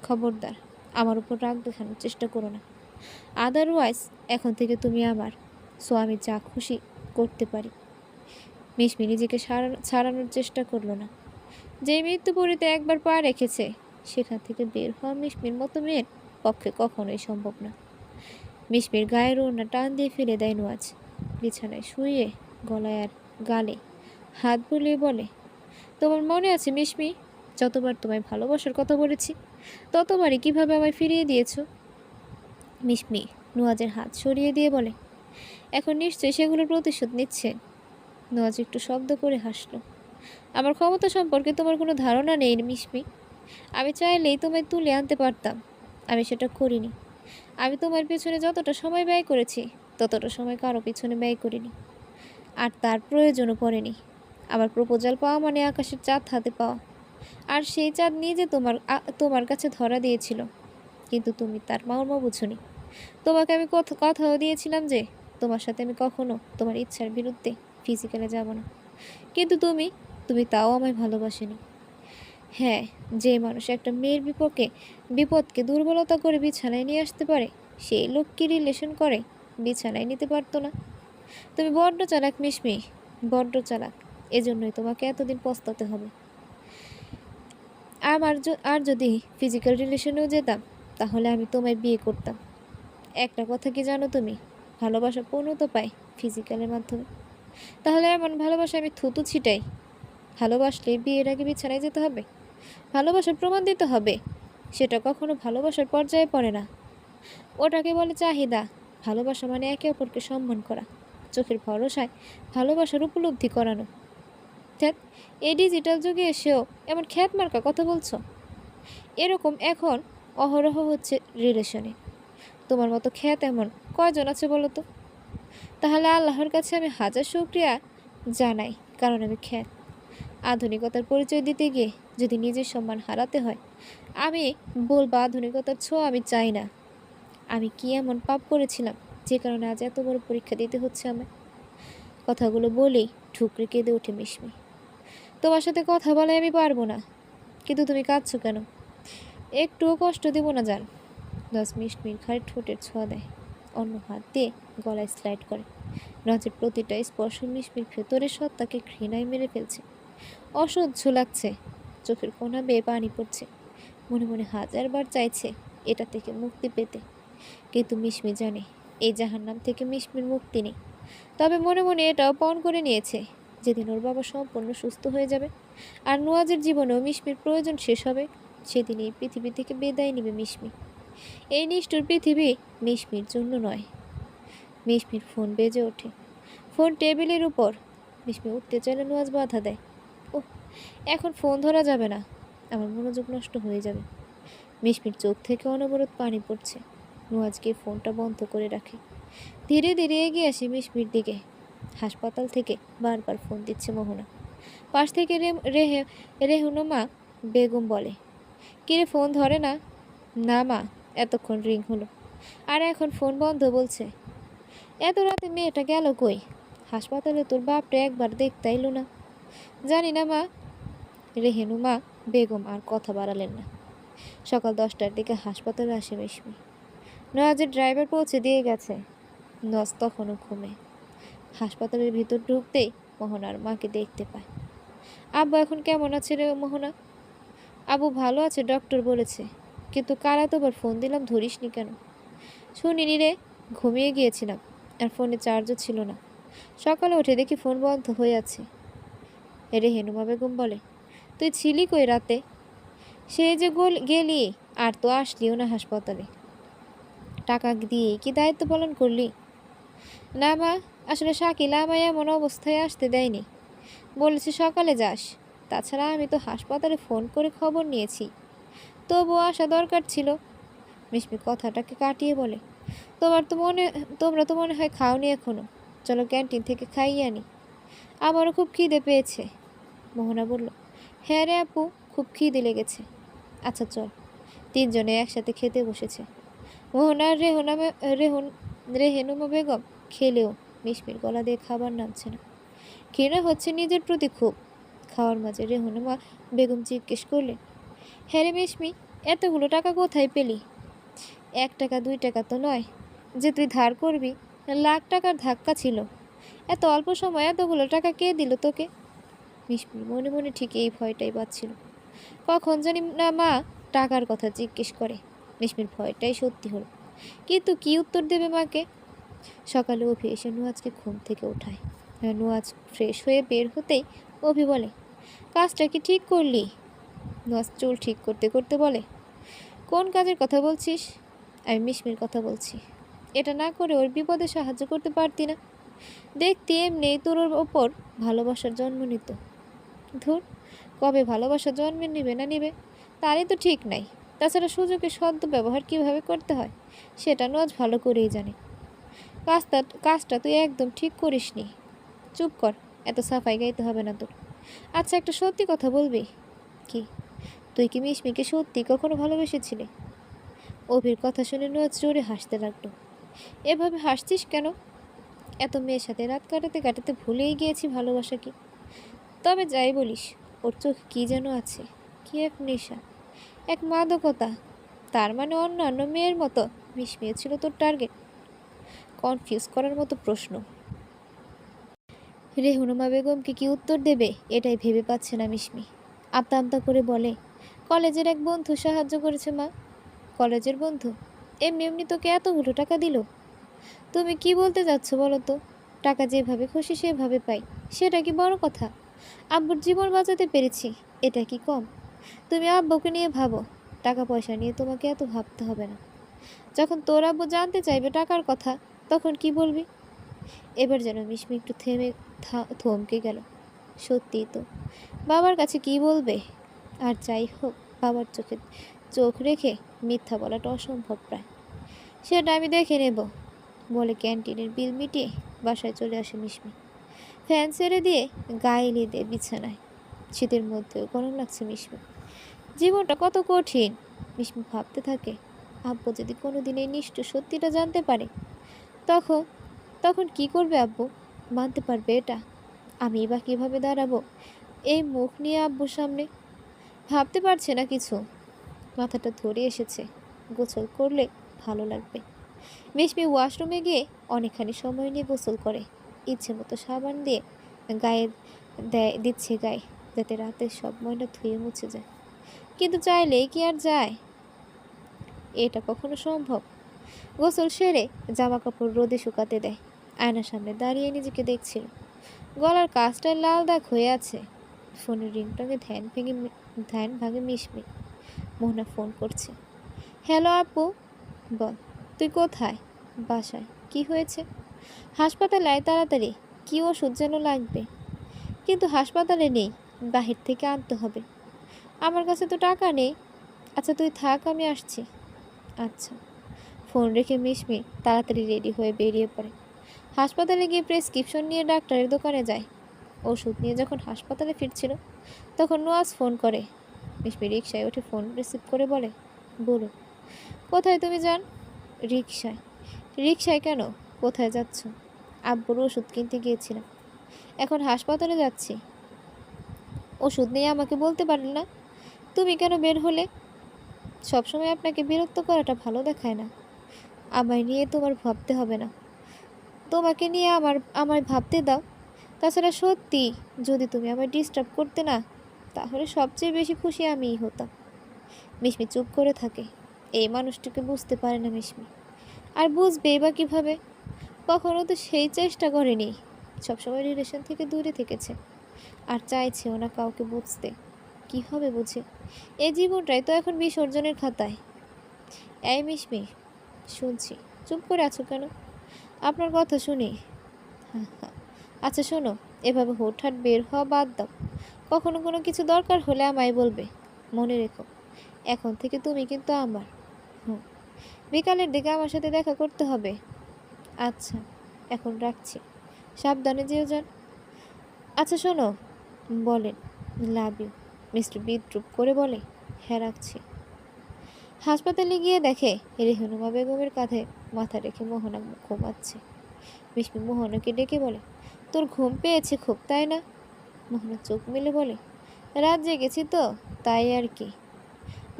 A: খবরদার আমার উপর রাগ দেখানোর চেষ্টা করো না। আদারওয়াইজ এখন থেকে তুমি আমার, সো আমি যা খুশি করতে পারি। মিশমি নিজেকে ছাড়ানোর চেষ্টা করলো না। যে মৃত্যুপুরীতে একবার পা রেখেছে, সেখান থেকে বের হওয়া মিশমির মতো মেয়ের পক্ষে কখনোই সম্ভব না। মিশমির গায়ের ওড়না টান দিয়ে ফেলে দেয় নওয়াজ। বিছানায় শুয়ে গলায় আর গালে হাত বুলিয়ে বলে, তোমার মনে আছে মিশমি, যতবার তোমায় ভালোবাসার কথা বলেছি ততবারই কিভাবে আমায় ফিরিয়ে দিয়েছ? মিশমি নওয়াজের হাত সরিয়ে দিয়ে বলে, এখন নিশ্চয়ই সেগুলোর প্রতিশোধ নিচ্ছে। নওয়াজ একটু শব্দ করে হাসল। আমার ক্ষমতা সম্পর্কে তোমার কোনো ধারণা নেই মিশমি। আমি চাইলেই তোমায় তুলে আনতে পারতাম, আমি সেটা করিনি। আমি তোমার পেছনে যতটা সময় ব্যয় করেছি ততটা সময় কারো পিছনে ব্যয় করিনি, আর তার প্রয়োজনও পড়েনি। আমার প্রপোজাল পাওয়া মানে আকাশের চাঁদ হাতে পাওয়া, আর সেই চাঁদ নিজে তোমার কাছে ধরা দিয়েছিল, কিন্তু তুমি তার মর্ম বুঝোনি। তোমাকে আমি কথাও দিয়েছিলাম যে তোমার সাথে আমি কখনো তোমার ইচ্ছার বিরুদ্ধে ফিজিক্যালে যাব না, কিন্তু তুমি তাও আমায় ভালোবাসেনি। হ্যাঁ, যে মানুষ একটা মেয়ের বিপদকে দুর্বলতা করে বিছানায় নিয়ে আসতে পারে, সেই লোক কি রিলেশন করে বিছানায় নিতে পারতো না? তুমি বড্ড চালাক মিশমি, বড্ড চালাক। এজন্যই তোমাকে এতদিন পস্তাতে হবে। আর যদি ফিজিক্যাল রিলেশনেও যেতাম, তাহলে আমি তোমায় বিয়ে করতাম। একটা কথা কি জানো তুমি? ভালোবাসা পূর্ণতা পায় ফিজিক্যালের মাধ্যমে। তাহলে এমন ভালোবাসা আমি থুতু ছিটাই? ভালোবাসলে বিয়ের আগে বিছানায় যেতে হবে? ভালোবাসার প্রমাণ দিতে হবে? সেটা কখনো ভালোবাসার পর্যায়ে পড়ে না। ওটাকে বলে চাহিদা। ভালোবাসা মানে একে অপরকে সম্মান করা, চোখের ভরসায় ভালোবাসার উপলব্ধি করানো। ধ্যাত, এই ডিজিটাল যুগে এসেও এমন খ্যাত মার্কা কথা বলছো। এরকম এখন অহরহ হচ্ছে রিলেশনে। তোমার মতো খ্যাত এমন কয়জন আছে বলো তো? তাহলে আল্লাহর কাছে আমি হাজার শুকরিয়া জানাই, কারণ আমি খ্যাত। আধুনিকতার পরিচয় দিতে গিয়ে যদি নিজের সম্মান হারাতে হয়, আমি বলবো আধুনিকতার ছোঁয়া আমি চাই না। আমি কি এমন পাপ করেছিলাম যে কারণে আজ এত বড় পরীক্ষা দিতে হচ্ছে আমায়? কথাগুলো বলেই ঠুকরে কেঁদে ওঠে মিশমি। তোমার সাথে কথা বলে আমি পারবো না। কিন্তু তুমি কাঁদছো কেন? একটুও কষ্ট দেবো না জান। 10 মিনিট ঘাড়ে ঠোঁটের ছোঁয়া দেয়, অন্য হাত দিয়ে গলায় স্লাইড করে। রাজের প্রতিটা স্পর্শ মিশমির ভেতরের সত্তাকে ঘৃণায় মেরে ফেলছে। অসহ্য লাগছে, চোখের কোনা বেয়ে পানি পড়ছে। মনে মনে হাজারবার চাইছে এটা থেকে মুক্তি পেতে, কিন্তু মিশমি জানে এই জাহান্নাম থেকে মিশমির মুক্তি নেই। তবে মনে মনে এটাও পণ করে নিয়েছে, যেদিন ওর বাবা সম্পূর্ণ সুস্থ হয়ে যাবে আর নোয়াজের জীবনেও মিশমির প্রয়োজন শেষ হবে, সেদিন এই পৃথিবী থেকে বিদায় নেবে মিশমি। এই নিষ্ঠুর পৃথিবী মিশমির জন্য নয়। মিশমির ফোন বেজে ওঠে। ফোন টেবিলের উপর। মিশমি উঠতে চাইলে নোয়াজ বাধা দেয়। ওহ, এখন ফোন ধরা যাবে না, আমার মনোযোগ নষ্ট হয়ে যাবে। মিশমির চোখ থেকে অনবরত পানি পড়ছে। নোয়াজকে ফোনটা বন্ধ করে রাখে। ধীরে ধীরে এগিয়ে আসে মিশমির দিকে। হাসপাতাল থেকে বারবার ফোন দিচ্ছে মোহনা। পাশ থেকে রেহুনুমা বেগম বলে, কিরে ফোন ধরে না? না মা, এতক্ষণ রিং হলো আর এখন ফোন বন্ধ বলছে। এত রাতে মেয়েটা গেল কই? হাসপাতালে তোর বাপটা একবার দেখতে এলো না? জানি না মা। রেহেনুমা বেগম আর কথা বাড়ালেন না। সকাল 10টার দিকে হাসপাতালে আসে মিশমি। নওয়াজের ড্রাইভার পৌঁছে দিয়ে গেছে। নওয়াজ তখনও ঘুমে। হাসপাতালের ভিতর ঢুকতেই মোহনার মাকে দেখতে পায়। আব্বু এখন কেমন আছে রে মোহনা? আবু ভালো আছে, ডক্টর বলেছে। কিন্তু কাল এতবার ফোন দিলাম ধরিসনি কেন? শুনিনি রে, ঘুমিয়ে গিয়েছিলাম আর ফোনে চার্জও ছিল না। সকালে উঠে দেখি ফোন বন্ধ হয়ে আছে। রেহেনুমা বেগম বলে, তুই ছিলি কই রাতে? সে যে গেলি আর তো আসলিও না হাসপাতালে। টাকা দিয়ে কি দায়িত্ব পালন করলি? না মা, আসলে শাকিলা আমায় এমন অবস্থায় আসতে দেয়নি, বলেছে সকালে যাস। তাছাড়া আমি তো হাসপাতালে ফোন করে খবর নিয়েছি, তবুও আসা দরকার ছিল। মিশমি কথাটাকে কাটিয়ে বলে, তোমরা তো মনে হয় খাওনি এখনো। চলো ক্যান্টিন থেকে খাইয়ে আনি, আমারও খুব খিদে পেয়েছে। মোহনা বলল, হ্যাঁ রে আপু, খুব খিদে লেগেছে। আচ্ছা চল। তিনজনে একসাথে খেতে বসেছে। মোহনা আর রেহেনুমা বেগম খেলেও মিশমির গলা দিয়ে খাবার নামছে না। ঘৃণা হচ্ছে নিজের প্রতি খুব। খাওয়ার মাঝে রেহেনুমা বেগম জিজ্ঞেস করলেন, হ্যাঁ রে মিশমি, এতগুলো টাকা কোথায় পেলি? 1 টাকা 2 টাকা তো নয় যে তুই ধার করবি, লাখ টাকার ধাক্কা ছিল। এত অল্প সময় এতগুলো টাকা কে দিল তোকে? মিশমির মনে মনে ঠিক এই ভয়টাই বাজছিল। কখন জানি না মা টাকার কথা জিজ্ঞেস করে। মিশমির ভয়টাই সত্যি হলো। কিন্তু কি উত্তর দেবে মাকে? সকালে অভি এসে নুয়াজকে ঘুম থেকে ওঠায়। নুয়াজ ফ্রেশ হয়ে বের হতেই অভি বলে, কাজটা কি ঠিক করলি? নুয়াজ চুল ঠিক করতে করতে বলে, কোন কাজের কথা বলছিস? আমি মিশমির কথা বলছি। এটা না করে ওর বিপদে সাহায্য করতে পারতি না? দেখতি এমনি তোর ওপর ভালোবাসার জন্ম নিত। ধুর, কবে ভালোবাসা জন্মে নিবে না নিবে তারই তো ঠিক নাই। তাছাড়া সুযোগের সদ্য ব্যবহার কীভাবে করতে হয় সেটা নুয়াজ ভালো করেই জানে। কাজটা তুই একদম ঠিক করিসনি। চুপ কর, এত সাফাই গাইতে হবে না তোর। আচ্ছা, একটা সত্যি কথা বলবি? কি? তুই কি মিশমিকে সত্যি কখনো ভালোবেসেছিলি? অভির কথা শুনে নুয়াজ জোরে হাসতে লাগলো। এভাবে হাসছিস কেন? এত মেয়ের সাথে রাত কাটাতে কাটাতে ভুলেই গিয়েছি ভালোবাসা কি। তবে যাই বলিস, ওর চোখে কী যেন আছে, কি এক নেশা, এক মাদকতা। তার মানে অন্যান্য মেয়ের মতো মিশমিয়ে ছিল তোর টার্গেট? কনফিউজ করার মতো প্রশ্ন। রেহুনুমা বেগমকে কি উত্তর দেবে এটাই ভেবে পাচ্ছে না মিশমি। আমতা আমতা করে বলে, কলেজের এক বন্ধু সাহায্য করেছে মা। কলেজের বন্ধু এমনি এমনি তোকে এতগুলো টাকা দিল? তুমি কি বলতে চাচ্ছ বলো তো? টাকা যেভাবে খুশি সেভাবে পাই, সেটা কি বড় কথা? আব্বুর জীবন বাঁচাতে পেরেছি, এটা কি কম? তুমি আব্বুকে নিয়ে ভাবো, টাকা পয়সা নিয়ে তোমাকে এত ভাবতে হবে না। যখন তোর আব্বু জানতে চাইবে টাকার কথা, তখন কি বলবি? এবার যেন মিশমি একটু থেমে থমকে গেল। সত্যিই তো, বাবার কাছে কি বলবে? আর যাই হোক, বাবার চোখে চোখ রেখে মিথ্যা বলাটা অসম্ভব প্রায়। সেটা আমি দেখে নেব বলে ক্যান্টিনের বিল মিটিয়ে বাসায় চলে আসে মিশমি। ফ্যান ছেড়ে দিয়ে গায়ে এলিয়ে দিয়ে বিছানায়। শীতের মধ্যেও গরম লাগছে মিশমি। জীবনটা কত কঠিন। মিশমি ভাবতে থাকে, আব্বু যদি কোনোদিন এই নিষ্ঠুর সত্যিটা জানতে পারে, তখন তখন কি করবে আব্বু? মানতে পারবে এটা? আমি বা কীভাবে দাঁড়াবো এই মুখ নিয়ে আব্বুর সামনে? ভাবতে পারছে না কিছু। মাথাটা ধরে এসেছে, গোসল করলে ভালো লাগবে। মিশমি ওয়াশরুমে গিয়ে অনেকখানি সময় নিয়ে গোসল করে। ইচ্ছে মতো সাবান দিয়ে গায়ে দিচ্ছে গায়ে, যাতে রাতের সব ময়লা ধুয়ে মুছে যায়। কিন্তু চাইলেই কি আর যায়? এটা কখনো সম্ভব? গোসল সেরে জামা কাপড় রোদে শুকাতে দেয়। আয়নার সামনে দাঁড়িয়ে নিজেকে দেখছিল। গলার কাজটায় লাল দাগ হয়ে আছে। ফোনের রিংটনে ধ্যান ভাঙে মিশমি। মোহনা ফোন করছে। হ্যালো আপু, বল। তুই কোথায়? বাসায়। কি হয়েছে? হাসপাতালে আয় তাড়াতাড়ি, কি ওষুধ যেন লাগবে। কিন্তু হাসপাতালে নেই, বাহির থেকে আনতে হবে। আমার কাছে তো টাকা নেই। আচ্ছা তুই থাক, আমি আসছি। আচ্ছা। ফোন রেখে মিশমি তাড়াতাড়ি রেডি হয়ে বেরিয়ে পড়ে। হাসপাতালে গিয়ে প্রেসক্রিপশন নিয়ে ডাক্তারের দোকানে যায়। ওষুধ নিয়ে যখন হাসপাতালে ফিরছিল, তখন নওয়াজ ফোন করে। মিশমি রিকশায় উঠে ফোন রিসিভ করে বলে, বলুন। কোথায় তুমি যান? রিকশায়। রিকশায় কেন? কোথায় যাচ্ছ? আব্বুর ওষুধ কিনতে গিয়েছিলাম, এখন হাসপাতালে যাচ্ছি। ওষুধ নিয়ে আমাকে বলতে পারলে না? তুমি কেন বের হলে? সবসময় আপনাকে বিরক্ত করাটা ভালো দেখায় না। আমায় নিয়ে তোমার ভাবতে হবে না, তোমাকে নিয়ে আমায় ভাবতে দাও। তাছাড়া সত্যি, যদি তুমি আমায় ডিস্টার্ব করতে না, তাহলে সবচেয়ে বেশি খুশি আমিই হতাম। মিশমি চুপ করে থাকে। এই মানুষটিকে বুঝতে পারে না মিশমি। আর বুঝবেই বা কীভাবে? কখনো তো সেই চেষ্টা করেনি। সবসময় রিলেশন থেকে দূরে থেকেছে, আর চাইছেও না কাউকে বুঝতে। কি হবে বুঝে? এই জীবনটাই তো এখন বিসর্জনের খাতায়। এই মিশমি, শুনছি। চুপ করে আছো কেন? আপনার কথা শুনি। হ্যাঁ হ্যাঁ। আচ্ছা শোনো, এভাবে হুটহাট বের হওয়া বাদ দাও। কখনো কোনো কিছু দরকার হলে আমায় বলবে। মনে রেখো, এখন থেকে তুমি কিন্তু আমার। হুম। বিকালের দিকে আমার সাথে দেখা করতে হবে। আচ্ছা, এখন রাখছি। সাবধানে যেও যান। আচ্ছা শোনো, বলেন। Love you. মিস্টার বিদ্রুপ করে বলে, হ্যাঁ রাখছি। হাসপাতালে গিয়ে দেখে রেহনুমা বেগমের কাঁধে মাথা রেখে মোহনা ঘুমাচ্ছে। মিশমি মোহনাকে ডেকে বলে, তোর ঘুম পেয়েছে খুব, তাই না? মোহনা চোখ মেলে বলে, রাত জেগেছি তো, তাই আর কি।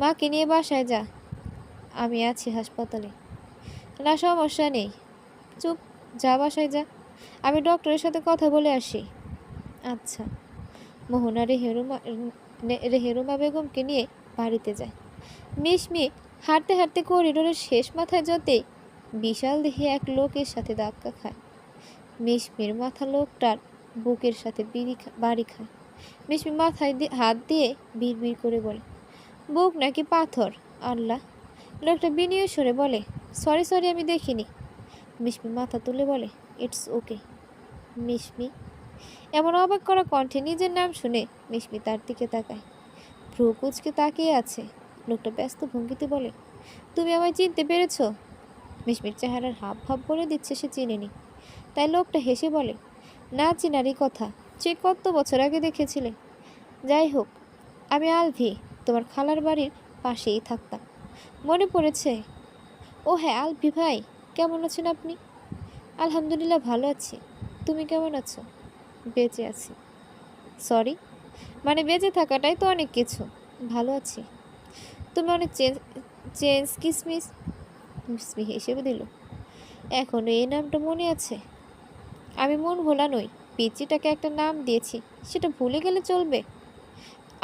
A: মাকে নিয়ে বাসায় যা, আমি আছি হাসপাতালে। না সমস্যা নেই, চুপ, যা বাসায় যা, আমি ডক্টরের সাথে কথা বলে আসি। আচ্ছা। মোহনা রেহেরুমা বেগমকে নিয়ে বাড়িতে যায়। মিশমি হাঁটতে হাঁটতে করিডোরের শেষ মাথায় যেতেই বিশাল দেহে এক লোকের সাথে ধাক্কা খায়। মিশমির মাথা লোকটার বুকের সাথে বাড়ি খায়। মিশমি মাথায় হাত দিয়ে বিড়বিড় করে বলে, বুক নাকি পাথর? আল্লাহ। লোকটা বিনয়ী স্বরে বলে, সরি সরি, আমি দেখিনি। মিশমি মাথা তুলে বলে, ইটস ওকে। মিশমি। এমন অবাক করা কণ্ঠে নিজের নাম শুনে মিশমি তার দিকে তাকায়। ভ্রু কুচকে তাকিয়ে আছে। লোকটা ব্যস্ত ভঙ্গিতে বলে, তুমি আমায় চিনতে পেরেছ? মিশমির চেহারার হাব ভাব বলে দিচ্ছে সে চিনেনি। তাই লোকটা হেসে বলে, না চিনারই কথা, সে কত বছর আগে দেখেছিলে। যাই হোক, আমি আলভি, তোমার খালার বাড়ির পাশেই থাকতাম। মনে পড়েছে? ও হ্যাঁ, আলভি ভাই, কেমন আছেন আপনি? আলহামদুলিল্লাহ ভালো আছি। তুমি কেমন আছো? বেঁচে আছি। সরি, মানে বেঁচে থাকাটাই তো অনেক কিছু। ভালো আছি। তুমি অনেক চেঞ্জ কিসমিস। মিসমি হেসে দিল, এখনো এই নামটা মনে আছে? আমি মন ভোলা নই, পিচ্চিটাকে একটা নাম দিয়েছি, সেটা ভুলে গেলে চলবে?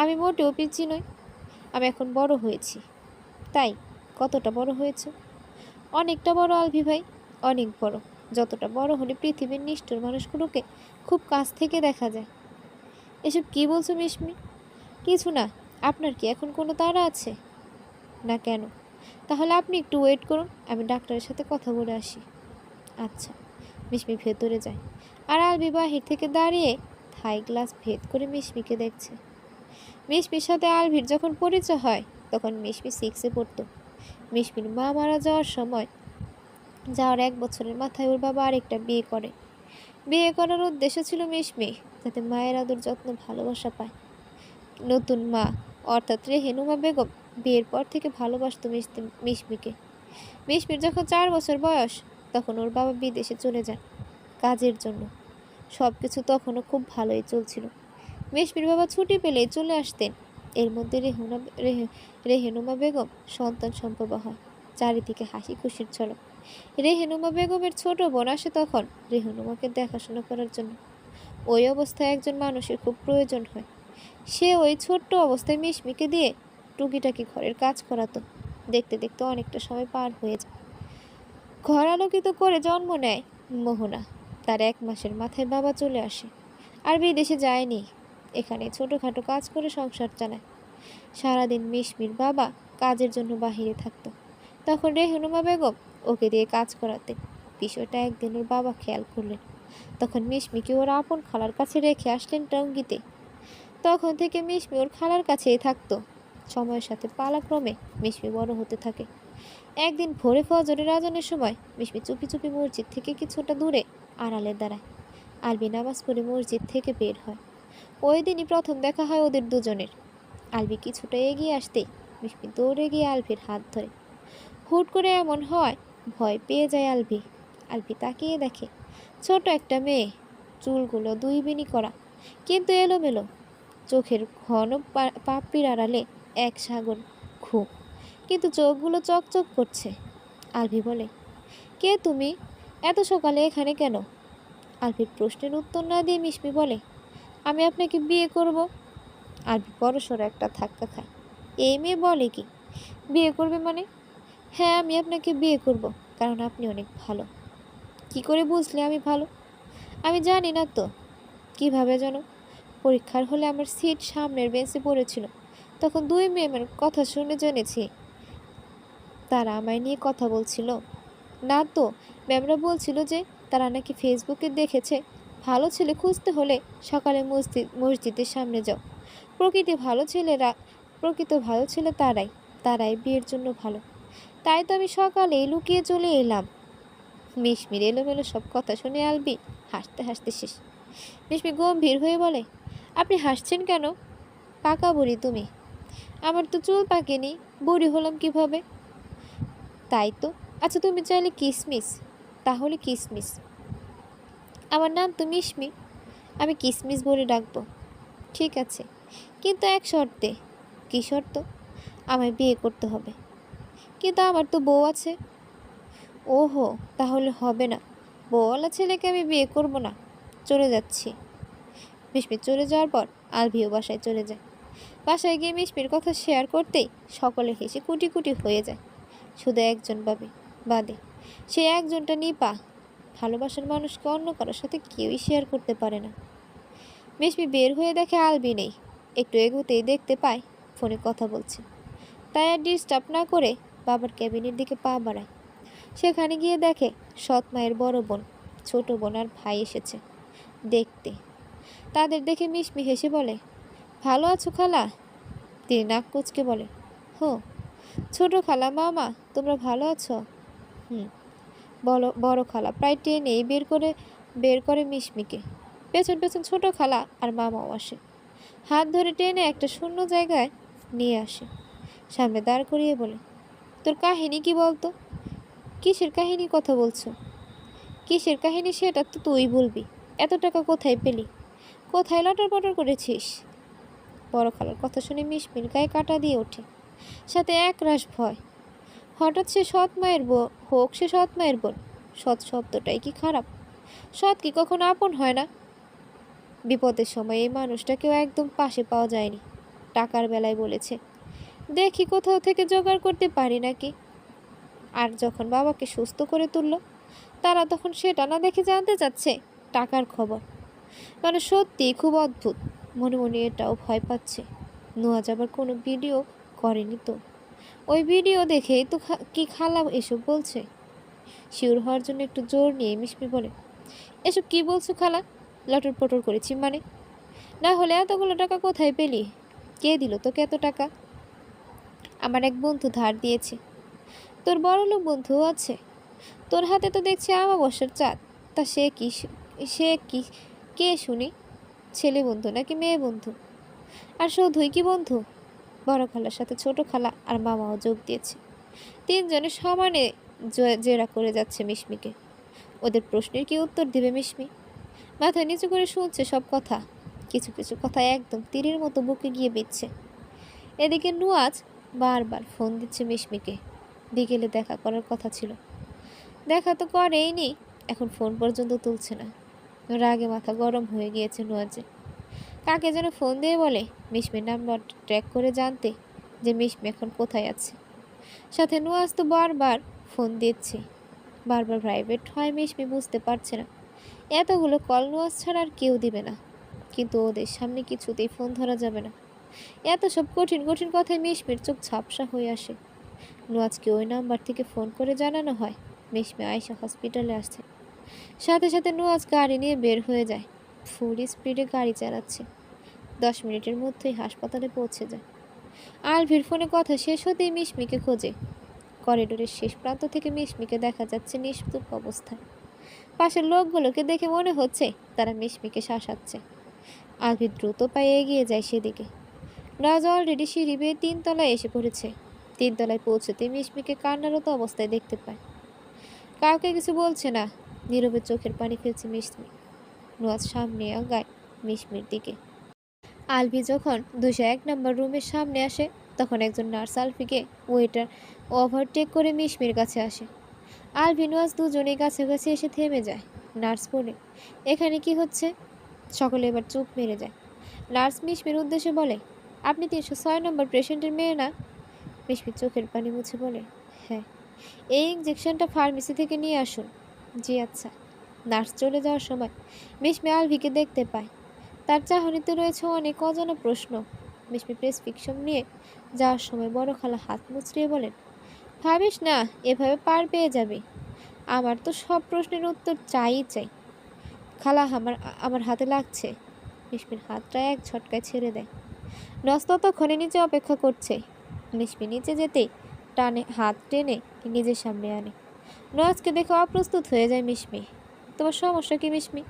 A: আমি মোটেও পিচ্চি নই, আমি এখন বড় হয়েছি, তাই কতটা বড় হয়েছে? অনেকটা বড় আলভি ভাই, অনেক বড়। যতটা বড় হলে পৃথিবীর নিষ্ঠুর মানুষগুলোকে খুব কাছ থেকে দেখা যায়। এসব কি বলছো মিশমি? কিছু না। আপনার কি এখন কোনো তাড়া আছে? না কেন? তাহলে আপনি একটু ওয়েট করুন, আমি ডাক্তারের সাথে কথা বলে আসি। আচ্ছা। মিশমি ভেতরে যায়, আর আলবি বাহির থেকে দাঁড়িয়ে থাই গ্লাস ভেদ করে মিশমিকে দেখছে। মিশমির সাথে আলভির যখন পরিচয় হয় তখন মিশমি 6-এ পড়তো। মিশমির মা মারা যাওয়ার 1 বছরের মাথায় ওর বাবা আরেকটা বিয়ে করে। বিয়ে করার উদ্দেশ্য ছিল মিশমি যাতে মায়ের আদর যত্ন ভালোবাসা পায়। নতুন মা অর্থাৎ রেহেনুমা বেগম বিয়ের পর থেকে ভালোবাসত মিশমিকে। মিশমির যখন 4 বছর বয়স তখন ওর বাবা বিদেশে চলে যান কাজের জন্য। সব কিছু তখনও খুব ভালোই চলছিল। মিশমির বাবা ছুটি পেলেই চলে আসতেন। এর মধ্যে রেহেনুমা বেগম সন্তান সম্ভবা হয়। চারিদিকে হাসি খুশির ঝলক। রেহেনুমা বেগমের ছোট বোন আসে তখন রেহেনুমাকে দেখাশোনা করার জন্য। ওই অবস্থায় একজন মানুষের খুব প্রয়োজন হয়। সে ওই ছোট্ট অবস্থায় মিশমিকে দিয়ে টুকিটাকি ঘরের কাজ করাতো। দেখতে দেখতে অনেকটা সময় পার হয়ে যায়। ঘর আলোকিত করে জন্ম নেয় মোহনা। তার 1 মাসের মাথায় বাবা চলে আসে, আর বিদেশে যায়নি। এখানে ছোটোখাটো কাজ করে সংসার চালায়। সারাদিন মিশমির বাবা কাজের জন্য বাহিরে থাকতো। তখন রেহনুমা বেগম ওকে দিয়ে কাজ করাতেন। বিষয়টা একদিন ওর বাবা খেয়াল করলেন। তখন মিশমিকে ওর আপন খালার কাছে রেখে আসলেন টঙ্গীতে। তখন থেকে মিশমি ওর খালার কাছেই থাকতো। সময়ের সাথে পালাক্রমে মিশমি বড় হতে থাকে। একদিন ভোরে ফজরের আজানের সময় মিশমি চুপি চুপি মসজিদ থেকে কিছুটা দূরে আড়ালে দাঁড়ায়। আলবি নামাজ পড়ে মসজিদ থেকে বের হয়। ওই দিনই প্রথম দেখা হয় ওদের দুজনের। আলবি কিছুটা এগিয়ে আসতেই মিশমি দৌড়ে গিয়ে আলভির হাত ধরে। হুট করে এমন হয় ভয় পেয়ে যায় আলভি। আলভি তাকিয়ে দেখে ছোট একটা মেয়ে, চুলগুলো 2 বেনি করা কিন্তু এলোমেলো, চোখের ঘন পাপড়ির আড়ালে এক সাগর ঘুম, কিন্তু চোখগুলো চকচক করছে। আলভি বলে, কে তুমি? এত সকালে এখানে কেন? আলভির প্রশ্নের উত্তর না দিয়ে মিশমি বলে, আমি আপনাকে বিয়ে করব। আলভি বড়সড় একটা ধাক্কা খায়। এই মেয়ে বলে কি বিয়ে করবে মানে? হ্যাঁ, আমি আপনাকে বিয়ে করব, কারণ আপনি অনেক ভালো। কি করে বুঝলে আমি ভালো? আমি জানি না তো। কিভাবে জানো? পরীক্ষার হলে আমার সিট সামনের বেঞ্চে পড়েছিল, তখন 2 ম্যামের কথা শুনে জেনেছি তারা আমায় নিয়ে কথা বলছিল। না তো, ম্যামরা বলছিল যে তারা নাকি ফেসবুকে দেখেছে ভালো ছেলে খুঁজতে হলে সকালে মসজিদের সামনে যাও। প্রকৃত ভালো ছেলে তারাই বিয়ের জন্য ভালো। তাই তো আমি সকালেই লুকিয়ে চলে এলাম। মিশমির এলোমেলো সব কথা শুনে আলবি হাসতে হাসতে শেষ। মিশমি গম্ভীর হয়ে বলে, আপনি হাসছেন কেন? পাকা বুড়ি তুমি। আমার তো চুল পাকেনি, বুড়ি হলাম কিভাবে? তাই তো। আচ্ছা, তুমি চাইলে কিসমিস। তাহলে কিসমিস। আমার নাম তো মিশমি, আমি কিসমিস বলে ডাকবো। ঠিক আছে, কিন্তু এক শর্তে। কি শর্ত? আমায় বিয়ে করতে হবে। কিন্তু আমার তো বউ আছে। ওহো, তাহলে হবে না। বউওয়ালা ছেলেকে আমি বিয়ে করব না। চলে যাচ্ছি। মিশমি চলে যাওয়ার পর আলভিও বাসায় চলে যায়। বাসায় গিয়ে মিশমির কথা শেয়ার করতেই সকলে হেসে কুটি কুটি হয়ে যায়, শুধু একজন বাদে। সে একজনটা নিপা। ভালোবাসার মানুষকে অন্য কারোর সাথে কেউই শেয়ার করতে পারে না। মিশমি বের হয়ে দেখে আলবি নেই। একটু এগোতেই দেখতে পায় ফোনে কথা বলছে। তাই আর ডিস্টার্ব না করে বাবার ক্যাবিনের দিকে পা বাড়ায়। সেখানে গিয়ে দেখে সৎ মায়ের বড় বোন, ছোট বোন আর ভাই এসেছে দেখতে। তাদের দেখে মিশমি হেসে বলে, ভালো আছো খালা? তিনি নাক কুচকে বলে, হো। ছোট খালা, মামা, তোমরা ভালো আছো? হুম। বড় খালা প্রায় টেনেই বের করে মিশমিকে। পেছন পেছন ছোট খালা আর মামাও আসে। হাত ধরে টেনে একটা শূন্য জায়গায় নিয়ে আসে। সামনে দাঁড় করিয়ে বলে, তোর কাহিনী কি বলতো? কিসের কাহিনী কথা বলছো? কিসের কাহিনী সেটা তো তুই বলবি। এত টাকা কোথায় পেলি? কোথায় লটর পটর করেছিস? বড় খালার কথা শুনে মিশমির গায়ে কাটা দিয়ে ওঠে, সাথে একরাশ ভয়। হঠাৎ সে সৎ মায়ের বোন। সৎ শব্দটাই কি খারাপ? সৎ কি কখনো আপন হয় না? বিপদের সময় এই মানুষটাকেও একদম পাশে পাওয়া যায়নি। টাকার বেলায় বলেছে, দেখি কোথাও থেকে জোগাড় করতে পারি নাকি। আর যখন বাবাকে সুস্থ করে তুলল, তারা তখন সেটা না দেখে জানতে চাচ্ছে টাকার খবর। মানে সত্যিই খুব অদ্ভুত। মনে মনে এটাও ভয় পাচ্ছে, নুয়াজ আবার কোনো ভিডিও করেনি তো? ওই ভিডিও দেখেই তো কি খালা এসব বলছে? শিওর হওয়ার জন্য একটু জোর নিয়ে মিশমি বলে, এসব কি বলছো খালা? লটর পটর করেছি মানে? না হলে এতগুলো টাকা কোথায় পেলি? কে দিল তোকে এত টাকা? আমার এক বন্ধু ধার দিয়েছে। তোর বড়লোক বন্ধুও আছে? তোর হাতে তো দেখছি আমাবস্যার চাঁদ। তা সে কি কে শুনি? ছেলে বন্ধু নাকি মেয়ে বন্ধু? আর শুধুই কি বন্ধু? বড় খালার সাথে ছোট খালা আর মামাও যোগ দিয়েছে। তিনজনে সমানে জেরা করে যাচ্ছে মিশমিকে। ওদের প্রশ্নের কি উত্তর দিবে মিশমি? মাথা নিচু করে শুনছে সব কথা। কিছু কিছু কথা একদম তীরের মতো বুকে গিয়ে বিচ্ছে। এদিকে নুয়াজ বারবার ফোন দিচ্ছে মিশমিকে। বিকেলে দেখা করার কথা ছিল, দেখা তো করেইনি। এখন ফোন পর্যন্ত তুলছে না। রাগে মাথা গরম হয়ে গিয়েছে নুয়াজের। কাকে যেন ফোন দিয়ে বলে মিশমির নাম্বার ট্র্যাক করে জানতে যে মিশমি এখন কোথায় আছে। সাথে নুয়াজ তো বারবার ফোন দিচ্ছে। বারবার প্রাইভেট হয় মিশমি বুঝতে পারছে না। এতগুলো কল নুয়াজ ছাড়া আর কেউ দিবে না, কিন্তু ওদের সামনে কিছুতেই ফোন ধরা যাবে না। এত সব কঠিন কঠিন কথায় মিশমির চোখ ঝাপসা হয়ে আসে। নুয়াজকে ওই নাম্বার থেকে ফোন করে জানানো হয় মিশমি আয়শা হসপিটালে আসছে। সাথে সাথে নুয়াজ গাড়ি নিয়ে বের হয়ে যায়। ফুল স্পিডে গাড়ি চালাচ্ছে। 10 মিনিটের মধ্যেই হাসপাতালে পৌঁছে যায়। আলভির ফোনে কথা শেষ হতেই মিশমিকে খোঁজে। করিডোরের শেষ প্রান্ত থেকে মিশমিকে দেখা যাচ্ছে নিস্তুপ অবস্থায়। পাশের লোকগুলোকে দেখে মনে হচ্ছে তারা মিশমিকে শাসাচ্ছে। আলভি দ্রুত পায়ে এগিয়ে যায় সেদিকে। রাজ অলরেডি সিঁড়ি বেয়ে 3 তলায় এসে পড়েছে। 3 তলায় পৌঁছতে মিশমিকে কান্নারত অবস্থায় দেখতে পায়। কাউকে কিছু বলছে না, নীরবে চোখের পানি ফেলছে মিশমি। নুয়াজ সামনে আগায় মিশমির দিকে। আলভি যখন 201 নম্বর রুমের সামনে আসে, তখন একজন নার্স আলভিকে ওয়েটার ওভারটেক করে মিশমির কাছে আসে। আলভি নুয়াজ দুজনেই কাছাকাছি এসে থেমে যায়। নার্স বলে, এখানে কি হচ্ছে? সকলে এবার চুপ মেরে যায়। নার্স মিশমির উদ্দেশ্যে বলে, আপনি 306 নম্বর পেশেন্টের মেয়ে না? মিশমির চোখের পানি মুছে বলে, হ্যাঁ। এই ইঞ্জেকশনটা ফার্মেসি থেকে নিয়ে আসুন। জি আচ্ছা। নার্স চলে যাওয়ার সময় মিশমি আলভিকে দেখতে পায়। তার চাহনিতে রয়েছে অনেক অজানা প্রশ্ন। মিশমি প্রেসক্রিপশন নিয়ে যাওয়ার সময় বড় খালা হাত মুচড়িয়ে বলেন, ভাবিস না এভাবে পার পেয়ে যাবে। আমার তো সব প্রশ্নের উত্তর চাই। খালা আমার আমার হাতে লাগছে। মিশমির হাতটা এক ঝটকায় ছেড়ে দেয়। নস ততক্ষণে নিচে অপেক্ষা করছে। মিশমি নিচে যেতেই হাত টেনে নিজের সামনে আনে। নওয়াজকে দেখে অপ্রস্তুত হয়ে যায় মিশমি। তোমার সমস্যা কি মিশমি?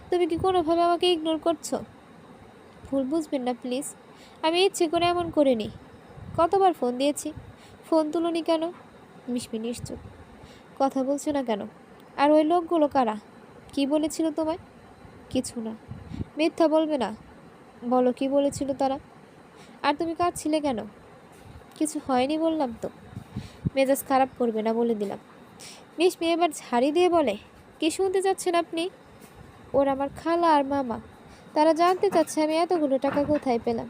A: তুমি কি কোনোভাবে আমাকে ইগনোর করছো? ভুল বুঝবেন না প্লিজ, আমি ইচ্ছে করে এমন করিনি। কতবার ফোন দিয়েছি, ফোন তুলোনি কেন? মিশমি নিশ্চুপ। কথা বলছো না কেন? আর ওই লোকগুলো কারা? কি বলেছিল তোমায়? কিছু না। মিথ্যা বলবে না, বলো কি বলেছিল তারা? আর তুমি কাঁদছিলে কেন? কিছু হয়নি বললাম তো। মেজাজ খারাপ করবে না বলে দিলাম। মিশমি এবার ঝাড়ি দিয়ে বলে, কি শুনতে চাচ্ছেন আপনি? ওরা আমার খালা আর মামা। তারা জানতে চাচ্ছে আমি এতগুলো টাকা কোথায় পেলাম।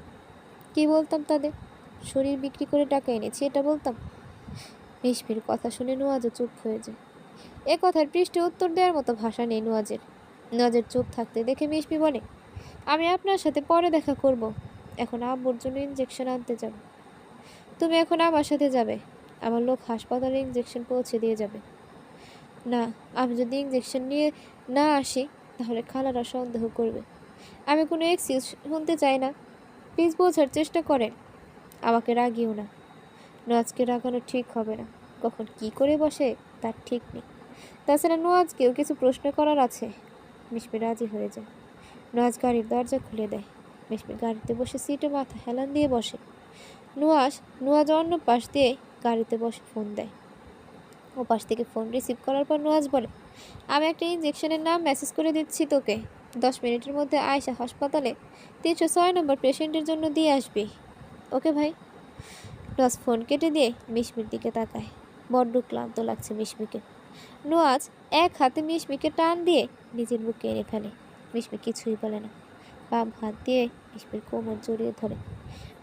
A: কি বলতাম তাদের? শরীর বিক্রি করে টাকা এনেছি এটা বলতাম? মিশমির কথা শুনে নুয়াজও চুপ হয়ে যায়। এ কথার পৃষ্ঠে উত্তর দেওয়ার মতো ভাষা নেই নুয়াজের। নুয়াজের চুপ থাকতে দেখে মিশমি বলে, আমি আপনার সাথে পরে দেখা করব। এখন আব্বুর জন্য ইঞ্জেকশন আনতে যাব। তুমি এখন আমার সাথে যাবে। আমার লোক হাসপাতালে ইঞ্জেকশন পৌঁছে দিয়ে যাবে। না, আমি যদি ইঞ্জেকশন নিয়ে না আসি তাহলে খালারা সন্দেহ করবে। আমি কোনো এক্সকিউজ শুনতে চাই না। প্লিজ বোঝার চেষ্টা করেন। আমাকে রাগিও না। নোয়াজকে রাগানো ঠিক হবে না। কখন কি করে বসে তার ঠিক নেই। তাছাড়া নোয়াজকেও কিছু প্রশ্ন করার আছে। মিশমি রাজি হয়ে যায়। নোয়াজ গাড়ির দরজা খুলে দেয়। মিশমি গাড়িতে বসে সিটে মাথা হেলান দিয়ে বসে। নোয়াজ অন্য পাশ দিয়ে গাড়িতে বসে ফোন দেয়। ও পাশ থেকে ফোন রিসিভ করার পর নোয়াজ বলে, আমি একটা ইঞ্জেকশনের নাম মেসেজ করে দিচ্ছি তোকে। 10 মিনিটের মধ্যে আয়শা হাসপাতালে 306 নম্বর পেশেন্টের জন্য দিয়ে আসবি। ওকে ভাই। নোয়াজ ফোন কেটে দিয়ে মিশমির দিকে তাকায়। বড্ড ক্লান্ত লাগছে মিশমিকে। নোয়াজ এক হাতে মিশমিকে টান দিয়ে নিজের বুকে এনে ফেলে। মিশমি কিছুই বলে না। বাম হাত দিয়ে মিশমির কোমর জড়িয়ে ধরে,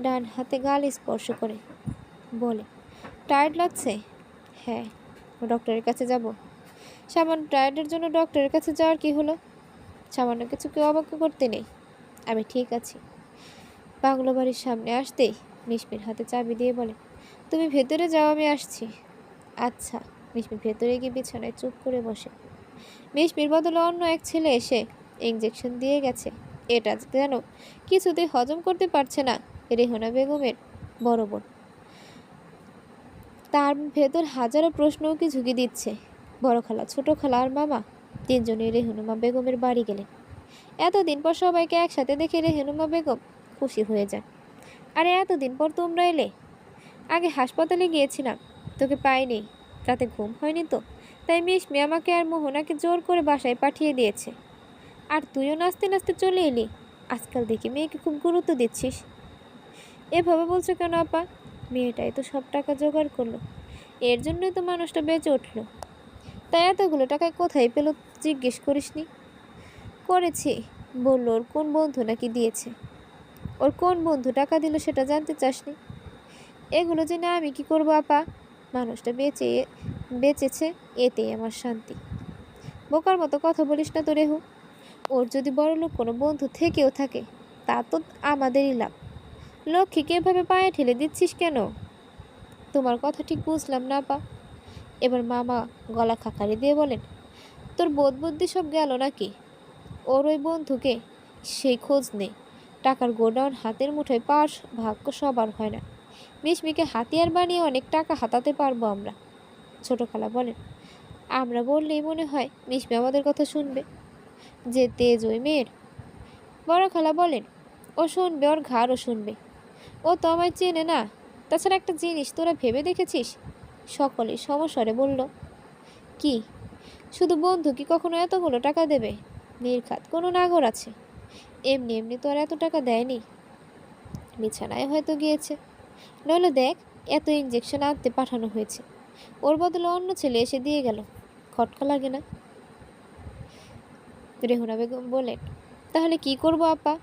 A: ডান হাতে গাল স্পর্শ করে বলে, টায়ার্ড লাগছে? হ্যাঁ। ডক্টরের কাছে যাব? সামান্য টায়ার্ডের জন্য ডক্টরের কাছে যাওয়ার কি হলো? সামান্য কিছু কেউ অবাক করতে নেই। আমি ঠিক আছি। বাংলো বাড়ির সামনে আসতেই মিশমির হাতে চাবি দিয়ে বলে, তুমি ভেতরে যাও, আমি আসছি। আচ্ছা। মিশমি ভেতরে গিয়ে বিছানায় চুপ করে বসে। মিশমির বদলে অন্য এক ছেলে এসে ইঞ্জেকশন দিয়ে গেছে। এটা যেন কিছুতেই হজম করতে পারছে না রেহনা বেগমের বড় বোন। তার ভেতর হাজারো প্রশ্ন কি ঝুঁকি দিচ্ছে। বড় খালা, ছোট খালা আর মামা তিনজনই রেহনুমা বেগমের বাড়ি গেলেন। এতদিন পর সবাইকে একসাথে দেখে রেহনুমা বেগম খুশি হয়ে যান। আরে এতদিন পর তোমরা এলে? আগে হাসপাতালে গিয়েছিলাম, তোকে পাইনি। রাতে ঘুম হয়নি তো, তাই মিশমি আমাকে আর মোহনাকে জোর করে বাসায় পাঠিয়ে দিয়েছে। আর তুইও নাচতে নাচতে চলে এলি। আজকাল দেখি মেয়েকে খুব গুরুত্ব দিচ্ছিস। এভাবে বলছো কেন আপা? মেয়েটাই তো সব টাকা জোগাড় করলো, এর জন্যই তো মানুষটা বেঁচে উঠলো। তাই এতগুলো টাকায় কোথায় পেলো জিজ্ঞেস করিসনি? করেছি, বললো ওর কোন বন্ধু নাকি দিয়েছে। ওর কোন বন্ধু টাকা দিল সেটা জানতে চাসনি? এগুলো জেনে আমি কি করবো আপা? মানুষটা বেঁচেছে, এতেই আমার শান্তি। বোকার মতো কথা বলিস না তো রেহু। ওর যদি বড়লোক কোনো বন্ধু থেকেও থাকে, তা তো আমাদেরই লাভ। লক্ষ্মীকে এভাবে পায়ে ঠেলে দিচ্ছিস কেন? তোমার কথা ঠিক বুঝলাম না আপা। এবার মামা গলা খাকারি দিয়ে বলেন, তোর বোধ বুদ্ধি সব গেল নাকি? ওর ওই বন্ধুকে সেই খোঁজ নেই। টাকার গোডাউন হাতের মুঠোয় পাওয়ার ভাগ্য সবার হয় না। মিশমিকে হাতিয়ার বানিয়ে অনেক টাকা হাতাতে পারবো আমরা। ছোট খালা বলেন, আমরা বললেই মনে হয় মিশমি আমাদের কথা শুনবে। যে তেজ ওই মেয়ের। বড় খালা বলেন, ও শুনবে, ওর ঘাড়ও শুনবে। ও তো আমায় চেনে না। তাছাড়া একটা জিনিস তোরা ভেবে দেখেছিস? সকলে সমস্বরে বলল, কি? শুধু বন্ধু কি কখনো এতগুলো টাকা দেবে? নির্ঘাত কোনো নাগর আছে? এমনি এমনি তো আর এত টাকা দেয়নি। বিছানায় হয়তো গিয়েছে। নইলে দেখ, এত ইঞ্জেকশন আনতে পাঠানো হয়েছে, ওর বদলে অন্য ছেলে এসে দিয়ে গেল। খটকা লাগে না? রেহনা বেগম বলেন, তাহলে কি করব আপা?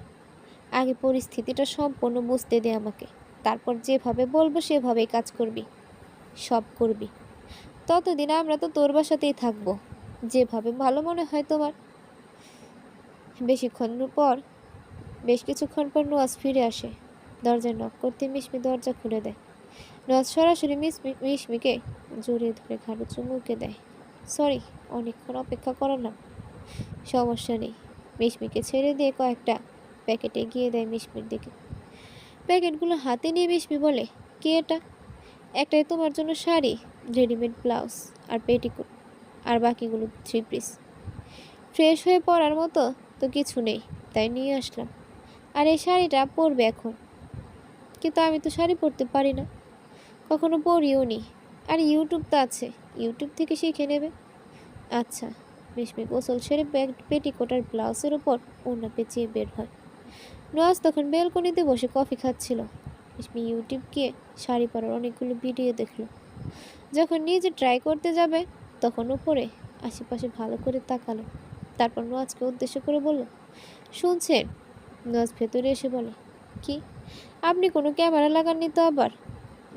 A: আগে পরিস্থিতিটা সম্পূর্ণ বুঝতে দে আমাকে, তারপর যেভাবে বলবো সেভাবেই কাজ করবি, সব করবি। ততদিন আমরা তো তোর বাসাতেই থাকবো, যেভাবে ভালো মনে হয় তোমার। বেশ কিছুক্ষণ পর নোয়াজ ফিরে আসে। দরজায় নক করতে মিশমি দরজা খুলে দেয়। নোয়াজ সরাসরি মিশমিকে জড়িয়ে ধরে ঘাড়ে চুমুকে দেয়। সরি, অনেকক্ষণ অপেক্ষা করালাম। সমস্যা নেই। মিশমিকে ছেড়ে দিয়ে কয়েকটা প্যাকেট এগিয়ে দেয় মিশমির দিকে। প্যাকেটগুলো হাতে নিয়ে মিশমি বলে, কি এটা? একটাই তোমার জন্য শাড়ি, রেডিমেড ব্লাউজ আর পেটিকোট, আর বাকিগুলো 3 পিস। ফ্রেশ হয়ে পরার মতো তো কিছু নেই, তাই নিয়ে আসলাম। আর এই শাড়িটা পরবে এখন। কিন্তু আমি তো শাড়ি পরতে পারি না, কখনো পরিও নি। আর ইউটিউব তো আছে, ইউটিউব থেকে শিখে নেবে। আচ্ছা। মিশমি গোসল সেরে পেটিকোট আর ব্লাউজের উপর ওড়না পেঁচিয়ে বের হয়। নোয়াজ তখন বেলকনিতে বসে কফি খাচ্ছিল। মিশমি ইউটিউব গিয়ে শাড়ি পরার অনেকগুলো ভিডিও দেখলো। যখন নিজে ট্রাই করতে যাবে তখন উপরে আশেপাশে ভালো করে তাকালো। তারপর নোয়াজকে উদ্দেশ্য করে বলল, শুনছেন? নোয়াজ ভেতরে এসে বলে, কি? আপনি কোনো ক্যামেরা লাগাননি তো আবার?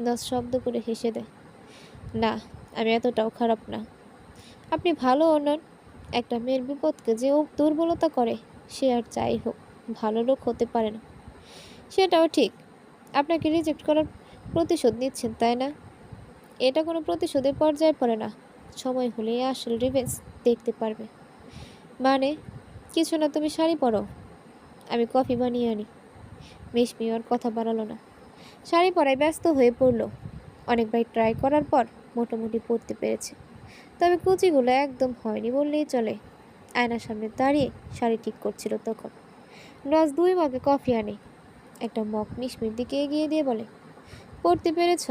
A: নোয়াজ শব্দ করে হেসে দেয়, না, আমি এতটাও খারাপ না। আপনি ভালো নন। একটা মেয়ের বিপদকে যে ও দুর্বলতা করে, সে আর যাই হোক ভালো লোক হতে পারে না। সেটাও ঠিক। আপনাকে রিজেক্ট করার প্রতিশোধ নিচ্ছেন, তাই না? এটা কোনো প্রতিশোধের পর্যায়ে পড়ে না। সময় হলে আসল রিভেঞ্জ দেখতে পারবে। মানে? কিছু না, তুমি শাড়ি পরো, আমি কফি বানিয়ে আনি। মিশমি ওর কথা বাড়ালো না, শাড়ি পরায় ব্যস্ত হয়ে পড়ল। অনেকবার ট্রাই করার পর মোটামুটি পরতে পেরেছে, তবে কুচিগুলো একদম হয়নি বললেই চলে। আয়নার সামনে দাঁড়িয়ে শাড়ি ঠিক করছিল তখন রাজ 2 মগে কফি আনে। একটা মগ মিশমির দিকে এগিয়ে দিয়ে বলে, পড়তে পেরেছ?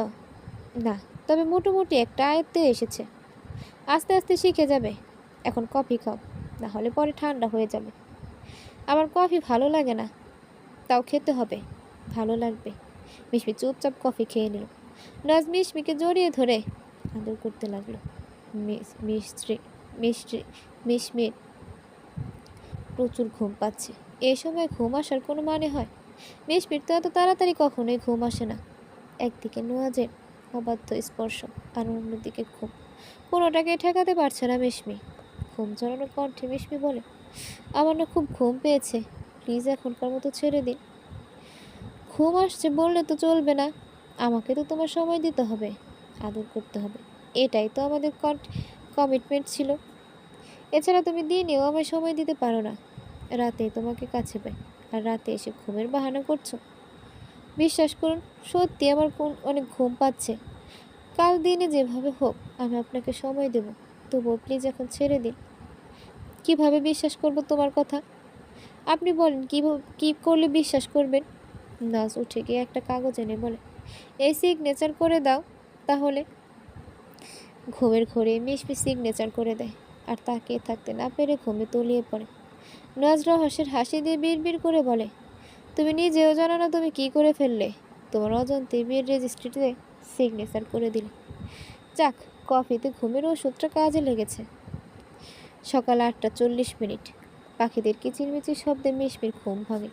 A: না, তবে মোটামুটি একটা আয়ত্তে এসেছে। আস্তে আস্তে শিখে যাবে। এখন কফি খাও, না হলে পরে ঠান্ডা হয়ে যাবে। আমার কফি ভালো লাগে না। তাও খেতে হবে, ভালো লাগবে। মিশমি চুপচাপ কফি খেয়ে নিল। রাজ মিশমিকে জড়িয়ে ধরে আদর করতে লাগলো। মিশমির প্রচুর ঘুম পাচ্ছে। এই সময় ঘুম আসার কোনো মানে হয়? মিশমির তো এত তাড়াতাড়ি কখনোই ঘুম আসে না। একদিকে নোয়াজের অবাধ্য স্পর্শ, আর অন্যদিকে ঘুম।
B: কোনোটাকে ঠেকাতে পারছে না মিশমি। ঘুম জড়ানো কণ্ঠে মিশমি বলে, আমার না খুব ঘুম পেয়েছে, প্লিজ এখনকার মতো ছেড়ে দিন। ঘুম আসছে বললে তো চলবে না, আমাকে তো তোমার সময় দিতে হবে, আদর করতে হবে, এটাই তো আমাদের কমিটমেন্ট ছিল। এছাড়া তুমি দিনেও আমায় সময় দিতে পারো না, রাতে তোমাকে কাছে পাই, আর রাতে এসে ঘুমের বাহানা করছো। বিশ্বাস করুন, সত্যি আমার অনেক ঘুম পাচ্ছে। কাল দিনে যেভাবে হোক আমি আপনাকে সময় দেব, তবুও প্লিজ এখন ছেড়ে দিন। কিভাবে বিশ্বাস করব তোমার কথা? আপনি বলেন, কি করলে বিশ্বাস করবেন? নাজ উঠে গিয়ে একটা কাগজ এনে বলে, এই সিগনেচার করে দাও তাহলে। ঘুমের ঘোরে মিশমি সিগনেচার করে দেয়, আর তাকিয়ে থাকতে না পেরে ঘুমে তলিয়ে পড়ে। নাজ রহস্যের হাসি দিয়ে বিড়বিড় করে বলে, তুমি নিজেও জানো না তুমি কি করে ফেললে, তোমার অজান্তে বিয়ের রেজিস্ট্রিতে সিগনেচার করে দিলে। যাক, কফিতে ঘুমের ওষুধটা কাজে লেগেছে। সকাল 8:40। পাখিদের কিচিরমিচির শব্দে মিশমির ঘুম ভাঙে।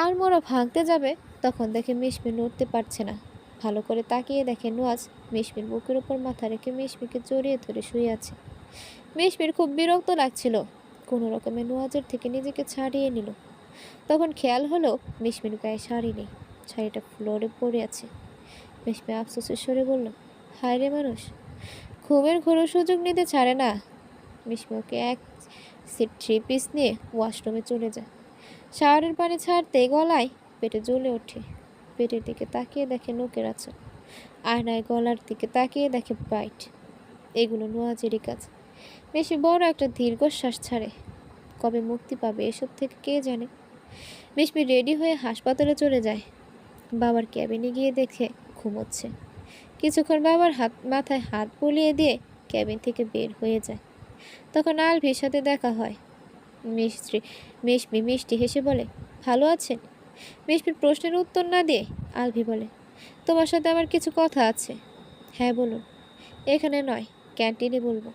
B: আর মোরা ভাঙতে যাবে, তখন দেখে মিশমি নড়তে পারছে না। ভালো করে তাকিয়ে দেখে নোয়াজ মিশমির বুকের উপর মাথা রেখে মিশমিকে জড়িয়ে ধরে শুয়ে আছে। মিশমির খুব বিরক্ত লাগছিল, কোনো রকমে নোয়াজের থেকে নিজেকে ছাড়িয়ে নিল। তখন খেয়াল হলো মিশমির গায়ে শাড়ি নেই, শাড়িটা ফ্লোরে পড়ে আছে। মিশমি আফসোসের সরে বলল, হায় রে মানুষ, ঘুমের ঘোরও সুযোগ নিতে ছাড়ে না। মিশমি ওকে এক সিট 3 পিস নিয়ে ওয়াশরুমে চলে যায়। শাওয়ারের পানি ছাড়তেই গলায় পেটে জ্বলে ওঠে। পেটের দিকে তাকিয়ে দেখে নোকের আঁচল, আয়নায় গলার দিকে তাকিয়ে দেখে বাইট। এগুলো নোয়াজেরই কাজ। বেশি বড় একটা দীর্ঘশ্বাস ছাড়ে। কবে মুক্তি পাবে এসব থেকে কে জানে। মিশমি রেডি হয়ে হাসপাতালে চলে যায়। বাবার ক্যাবিনে গিয়ে দেখে ঘুমোচ্ছে। কিছুক্ষণ বাবার মাথায় হাত বুলিয়ে দিয়ে ক্যাবিন থেকে বের হয়ে যায়। তখন আলভির সাথে দেখা হয়। মিশমি মিষ্টি হেসে বলে, ভালো আছেন? মিশমির প্রশ্নের উত্তর না দিয়ে আলভি বলে, তোমার সাথে আমার কিছু কথা আছে। হ্যাঁ বলুন। এখানে নয়, ক্যান্টিনে বলবো।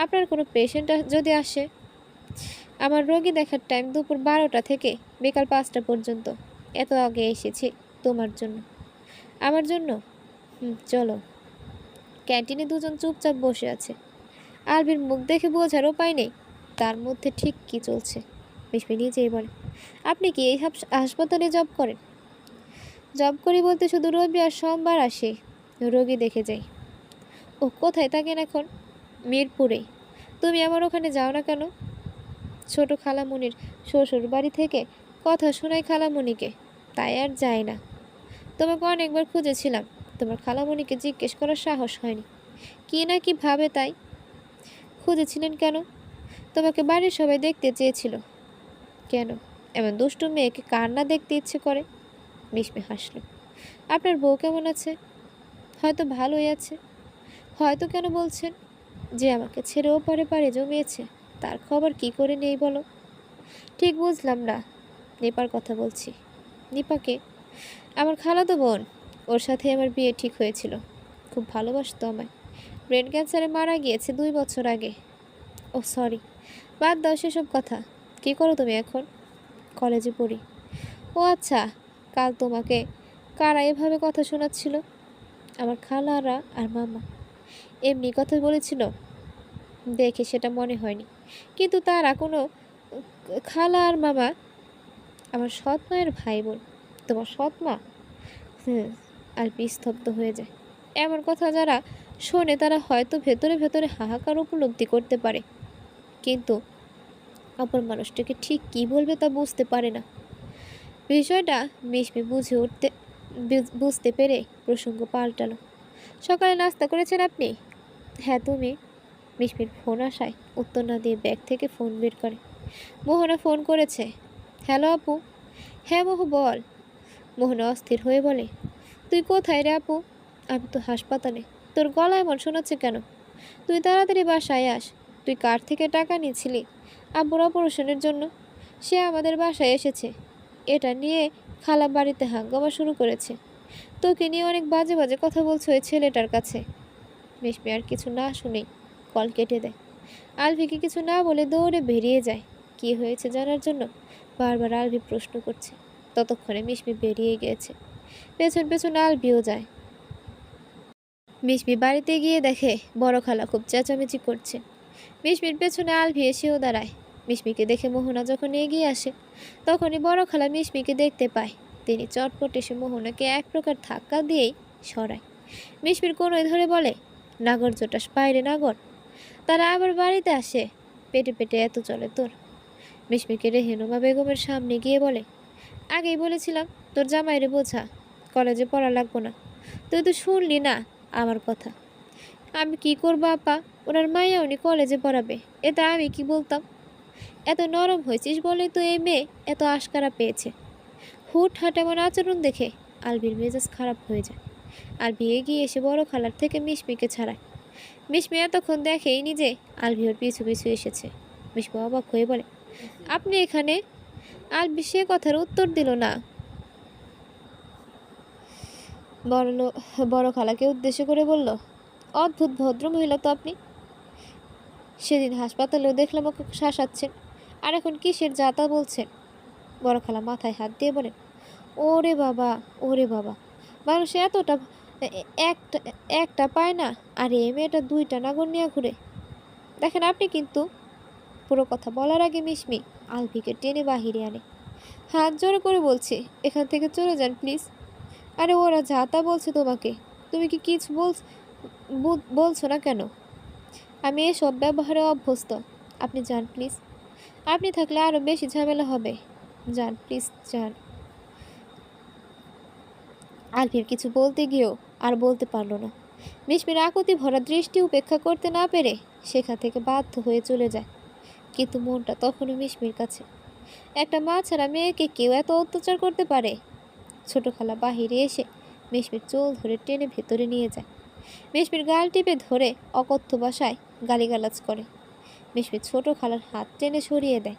B: আপনার কোনো পেশেন্ট যদি আসে? আমার রোগী দেখার টাইম দুপুর 12টা থেকে বিকাল 5টা পর্যন্ত। এত আগে এসেছি তোমার জন্য। আমার জন্য? চলো। ক্যান্টিনে দুজন চুপচাপ বসে আছে। আলভির মুখ দেখে বোঝার উপায় নেই তার মধ্যে ঠিক কী চলছে। মিশমি নিজেই বলে, আপনি কি এই হাসপাতালে জব করেন? জব করি বলতে শুধু রবি আর সোমবার আসি, রোগী দেখে যাই। ও কোথায় থাকেন এখন? মিরপুরেই। তুমি আমার ওখানে যাও না কেন? ছোট খালামণির শ্বশুর বাড়ি থেকে কথা শোনাই খালামণিকে, তাই আর যাই না। তোমাকে অনেকবার খুঁজেছিলাম, তোমার খালামণিকে জিজ্ঞেস করার সাহস হয়নি, কি না কি ভাবে তাই। খুঁজেছিলেন কেন? তোমাকে বাড়ির সবাই দেখতে চেয়েছিল। কেন? এমন দুষ্টু মেয়েকে কার না দেখতে ইচ্ছে করে? মিশমি হাসল। আপনার বউ কেমন আছে? হয়তো ভালোই আছে। হয়তো কেন বলছেন? যে আমাকে ছেড়ে ওপারে পারে জমিয়েছে, তার খবর কি করে নেই বলো? ঠিক বুঝলাম না। নিপার কথা বলছি। নিপাকে? আমার খালাতো বোন, ওর সাথে আমার বিয়ে ঠিক হয়েছিল। খুব ভালোবাসতো আমায়। ব্রেন ক্যান্সারে মারা গিয়েছে 2 বছর আগে। ও সরি, বাদ দাও সেসব কথা। কি করো তুমি এখন? কলেজে পড়ি। ও আচ্ছা, কাল তোমাকে কারা এভাবে কথা শোনাচ্ছিল? আমার খালারা আর মামা। এমনি কথা বলেছিল? দেখে সেটা মনে হয়নি, কিন্তু তারা কোনো খালা আর মামা আমার সৎ মায়ের ভাই বোন। তোমার সৎ মা? আর বিস্তব্ধ হয়ে যায়। এমন কথা যারা শোনে তারা হয়তো ভেতরে ভেতরে হাহাকার উপলব্ধি করতে পারে, কিন্তু অপর মানুষটাকে ঠিক কী বলবে তা বুঝতে পারে না। বিষয়টা মিশমি বুঝতে পেরে প্রসঙ্গ পাল্টালো। সকালে নাস্তা করেছেন আপনি? হ্যাঁ, তুমি? মিশমির ফোন আসায় উত্তর না দিয়ে ব্যাগ থেকে ফোন বের করে। মোহনা ফোন করেছে। হ্যালো আপু। হ্যাঁ মোহ, বল। মোহনা অস্থির হয়ে বলে, তুই কোথায় রে আপু? আমি তো হাসপাতালে। তোর গলা এমন শোনাচ্ছে কেন? তুই তাড়াতাড়ি বাসায় আস। তুই কার থেকে টাকা নিয়েছিলি আব্বুর অপারেশনের জন্য? সে আমাদের বাসায় এসেছে। এটা নিয়ে খালা বাড়িতে হাঙ্গামা শুরু করেছে। তোকে নিয়ে অনেক বাজে বাজে কথা বলছে ওই ছেলেটার কাছে। মিশমি আর কিছু না শুনেই কল কেটে দেয়। আলভিকে কিছু না বলে দৌড়ে বেরিয়ে যায় কি হয়েছে জানার জন্য। বারবার আলভি প্রশ্ন করছে। ততক্ষণে মিশমি বেরিয়ে গিয়েছে। পেছন পেছন আলভিও যায়। মিশমি বাড়িতে গিয়ে দেখে বড় খালা খুব চেঁচামেচি করছে। মিশমির পেছনে আলভি এসেও দাঁড়ায়। মিশমিকে দেখে মোহনা যখন এগিয়ে আসে তখনই বড় খালা মিশমিকে দেখতে পায়। তিনি চটপট এসে মোহনাকে এক প্রকার ধাক্কা দিয়েই সরায়। মিশমির কোনোই ধরে বলে, নাগর জোটাস বাইরে নাগর। তারা আবার বাড়িতে আসে। পেটে পেটে এত চলে তোর। মিশমিকে রেহেনুমা বেগমের সামনে গিয়ে বলে, আগেই বলেছিলাম তোর জামাইরে বোঝা, কলেজে পড়া লাগবো না। তুই তো শুনলি না আমার কথা। আমি কি করবো আপা, ওনার মাইয়া উনি কলেজে পড়াবে, এটা আমি কি বলতাম। এত নরম হয়েছিস বলে তো এই মেয়ে এত আশকারা পেয়েছে। হুটহাট এমন আচরণ দেখে আলবির মেজাজ খারাপ হয়ে যায়। আলবি এগিয়ে এসে বড় খালার থেকে মিশমিকে ছাড়ায়। মিশমি এতক্ষণ দেখেই নিজে আলবি ওর পিছু পিছু এসেছে। মিশমি অবাক হয়ে বলে, আপনি এখানে? আলবি সে কথার উত্তর দিল না। বড় খালাকে উদ্দেশ্য করে বলল, অদ্ভুত ভদ্র মহিলা তো আপনি। সেদিন হাসপাতালেও দেখলাম ওকে শাসাচ্ছেন, আর এখন কিসের যাতা বলছেন। বড় খালা মাথায় হাত দিয়ে বলেন, ওরে বাবা, ওরে বাবা, মানুষ এতটা একটা একটা পায় না, আর এই মেয়েটা দুইটা নাগর নিয়ে ঘুরে। দেখেন আপনি কিন্তু। পুরো কথা বলার আগে মিশমি আলভিকে টেনে বাহিরে আনে। হাত জোড়ো করে বলছে, এখান থেকে চলে যান প্লিজ। আরে ওরা যা তা বলছে তোমাকে, তুমি কি কিছু বলছো না কেন? আমি এসব ব্যবহারে অভ্যস্ত। আপনি যান প্লিজ। আপনি থাকলে আরও বেশি ঝামেলা হবে। যান প্লিজ, যান। আলভির কিছু বলতে গিয়েও আর বলতে পারল না। মিশমির আকুতি ভরা দৃষ্টি উপেক্ষা করতে না পেরে সেখান থেকে বাধ্য হয়ে চলে যায়। কিন্তু মনটা তখনও মিশমির কাছে। একটা মা ছাড়া মেয়েকে কেউ এত অত্যাচার করতে পারে? ছোট খালা বাহিরে এসে মিশমির চুল ধরে টেনে ভেতরে নিয়ে যায়। মিশমির গাল টিপে ধরে অকথ্য ভাষায় গালিগালাজ করে। মিশমির ছোট খালার হাত টেনে সরিয়ে দেয়।